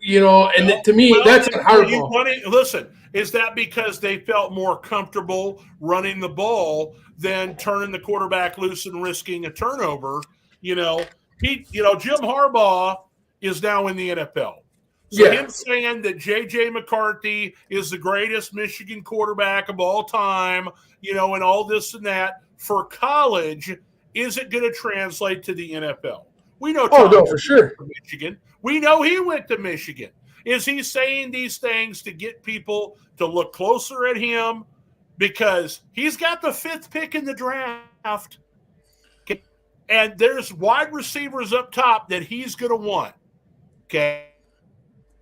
To me, that's a hardball. Listen, is that because they felt more comfortable running the ball than turning the quarterback loose and risking a turnover? Jim Harbaugh is now in the NFL. So him saying that J.J. McCarthy is the greatest Michigan quarterback of all time, and all this and that, for college, is it going to translate to the NFL? We know for sure. Michigan. We know he went to Michigan. Is he saying these things to get people to look closer at him? Because he's got the 5th pick in the draft. And there's wide receivers up top that he's going to want. Okay.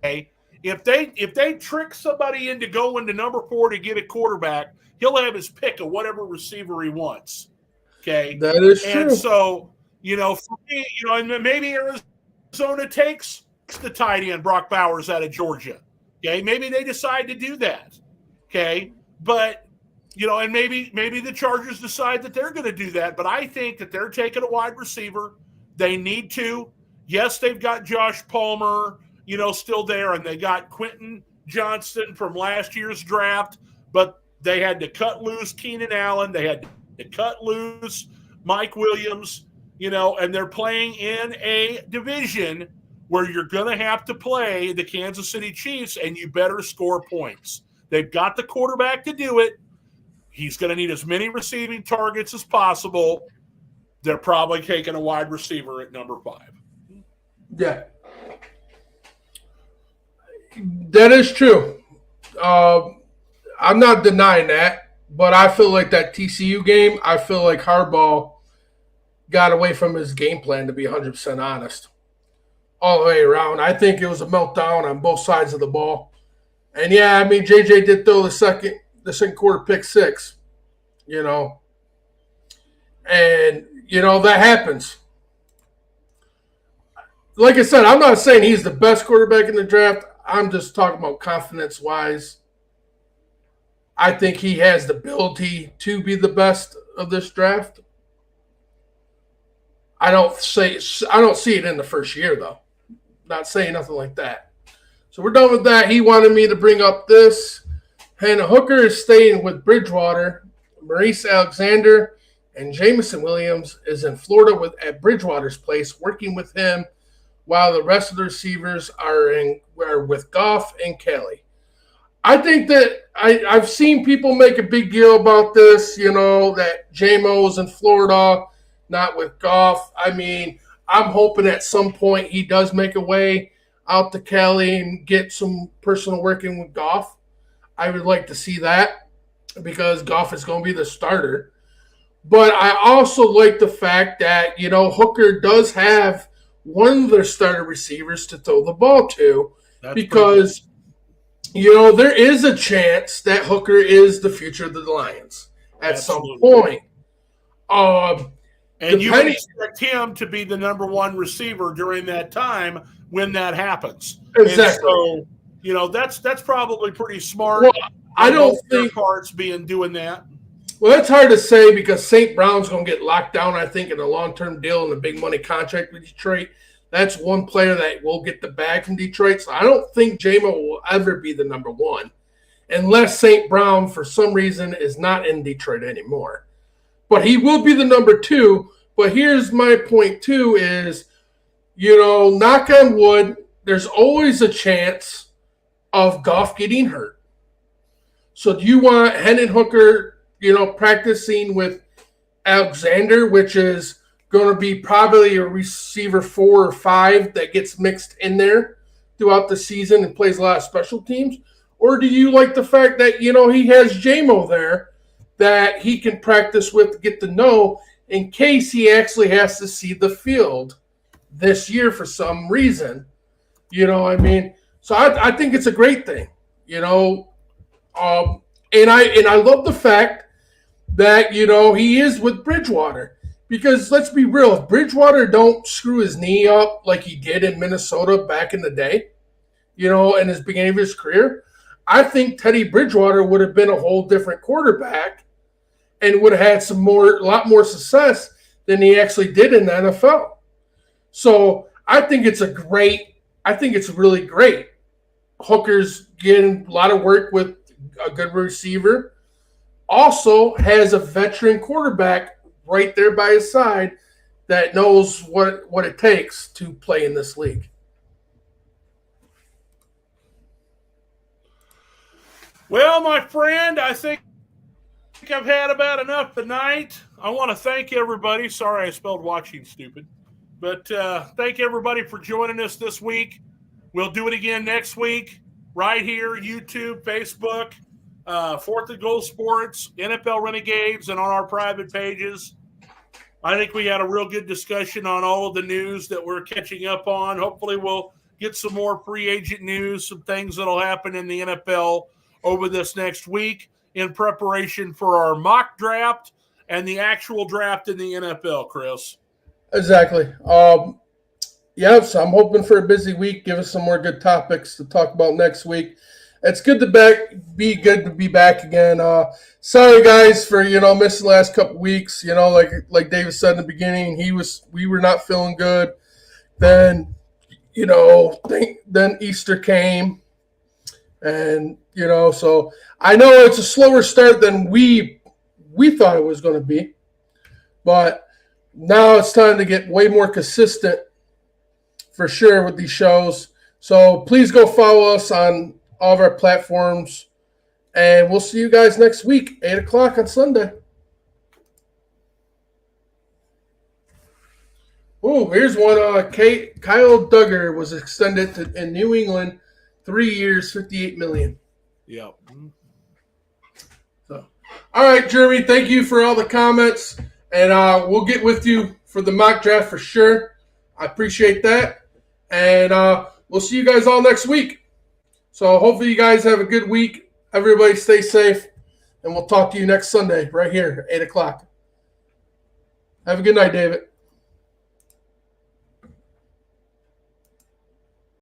If they trick somebody into going to number 4 to get a quarterback, he'll have his pick of whatever receiver he wants. Okay. That is true. And so, for me, and maybe Arizona takes the tight end Brock Bowers out of Georgia. Okay. Maybe they decide to do that. Okay. But And maybe the Chargers decide that they're going to do that, but I think that they're taking a wide receiver. They need to. Yes, they've got Josh Palmer, still there, and they got Quentin Johnston from last year's draft, but they had to cut loose Keenan Allen. They had to cut loose Mike Williams, and they're playing in a division where you're going to have to play the Kansas City Chiefs, and you better score points. They've got the quarterback to do it. He's going to need as many receiving targets as possible. They're probably taking a wide receiver at number 5. Yeah. That is true. I'm not denying that, but I feel like that TCU game, I feel like Harbaugh got away from his game plan, to be 100% honest. All the way around. I think it was a meltdown on both sides of the ball. And yeah, JJ did throw the second quarter pick 6, and that happens. Like I said, I'm not saying he's the best quarterback in the draft. I'm just talking about confidence-wise. I think he has the ability to be the best of this draft. I don't see it in the first year, though. Not saying nothing like that. So we're done with that. He wanted me to bring up this. Hendon Hooker is staying with Bridgewater. Maurice Alexander and Jameson Williams is in Florida at Bridgewater's place, working with him, while the rest of the receivers are with Goff and Kelly. I think that I've seen people make a big deal about this, that J-Mo's in Florida, not with Goff. I'm hoping at some point he does make a way out to Kelly and get some personal working with Goff. I would like to see that because Goff is going to be the starter. But I also like the fact that, Hooker does have one of their starter receivers to throw the ball to. That's because, there is a chance that Hooker is the future of the Lions at Absolutely. Some point. And you would expect him to be the number 1 receiver during that time when that happens. Exactly. And so, that's probably pretty smart. Well, I don't think parts doing that. Well, that's hard to say because St. Brown's going to get locked down, I think, in a long-term deal and a big money contract with Detroit. That's one player that will get the bag from Detroit. So I don't think J-Mo will ever be the number 1 unless St. Brown, for some reason, is not in Detroit anymore. But he will be the number 2. But here's my point, too, is, knock on wood, there's always a chance of Goff getting hurt. So do you want Hendon Hooker, practicing with Alexander, which is going to be probably a receiver 4 or 5 that gets mixed in there throughout the season and plays a lot of special teams? Or do you like the fact that, he has J-Mo there that he can practice with, get to know, in case he actually has to see the field this year for some reason? So I think it's a great thing, and I love the fact that, he is with Bridgewater. Because let's be real, if Bridgewater don't screw his knee up like he did in Minnesota back in the day, in his beginning of his career, I think Teddy Bridgewater would have been a whole different quarterback and would have had a lot more success than he actually did in the NFL. So I think it's really great. Hooker's getting a lot of work with a good receiver. Also has a veteran quarterback right there by his side that knows what it takes to play in this league. Well, my friend, I think I've had about enough tonight. I want to thank everybody. Sorry I spelled watching stupid. But thank everybody for joining us this week. We'll do it again next week right here, YouTube, Facebook, 4th and Goal Sports, NFL Renegades, and on our private pages. I think we had a real good discussion on all of the news that we're catching up on. Hopefully we'll get some more free agent news, some things that will happen in the NFL over this next week in preparation for our mock draft and the actual draft in the NFL, Chris. Exactly. So I'm hoping for a busy week. Give us some more good topics to talk about next week. it's good to be back again. Sorry guys for missing the last couple weeks. Like David said in the beginning, we were not feeling good. Then then Easter came, and so I know it's a slower start than we thought it was going to be, but now it's time to get way more consistent for sure with these shows. So please go follow us on all of our platforms, and we'll see you guys next week, 8 o'clock on Sunday. Oh, here's one. Kyle Duggar was extended in New England, 3 years, $58 million. Yep. So, all right, Jeremy, thank you for all the comments, and we'll get with you for the mock draft for sure. I appreciate that, and we'll see you guys all next week. So hopefully you guys have a good week. Everybody stay safe, and we'll talk to you next Sunday right here, 8 o'clock. Have a good night, David.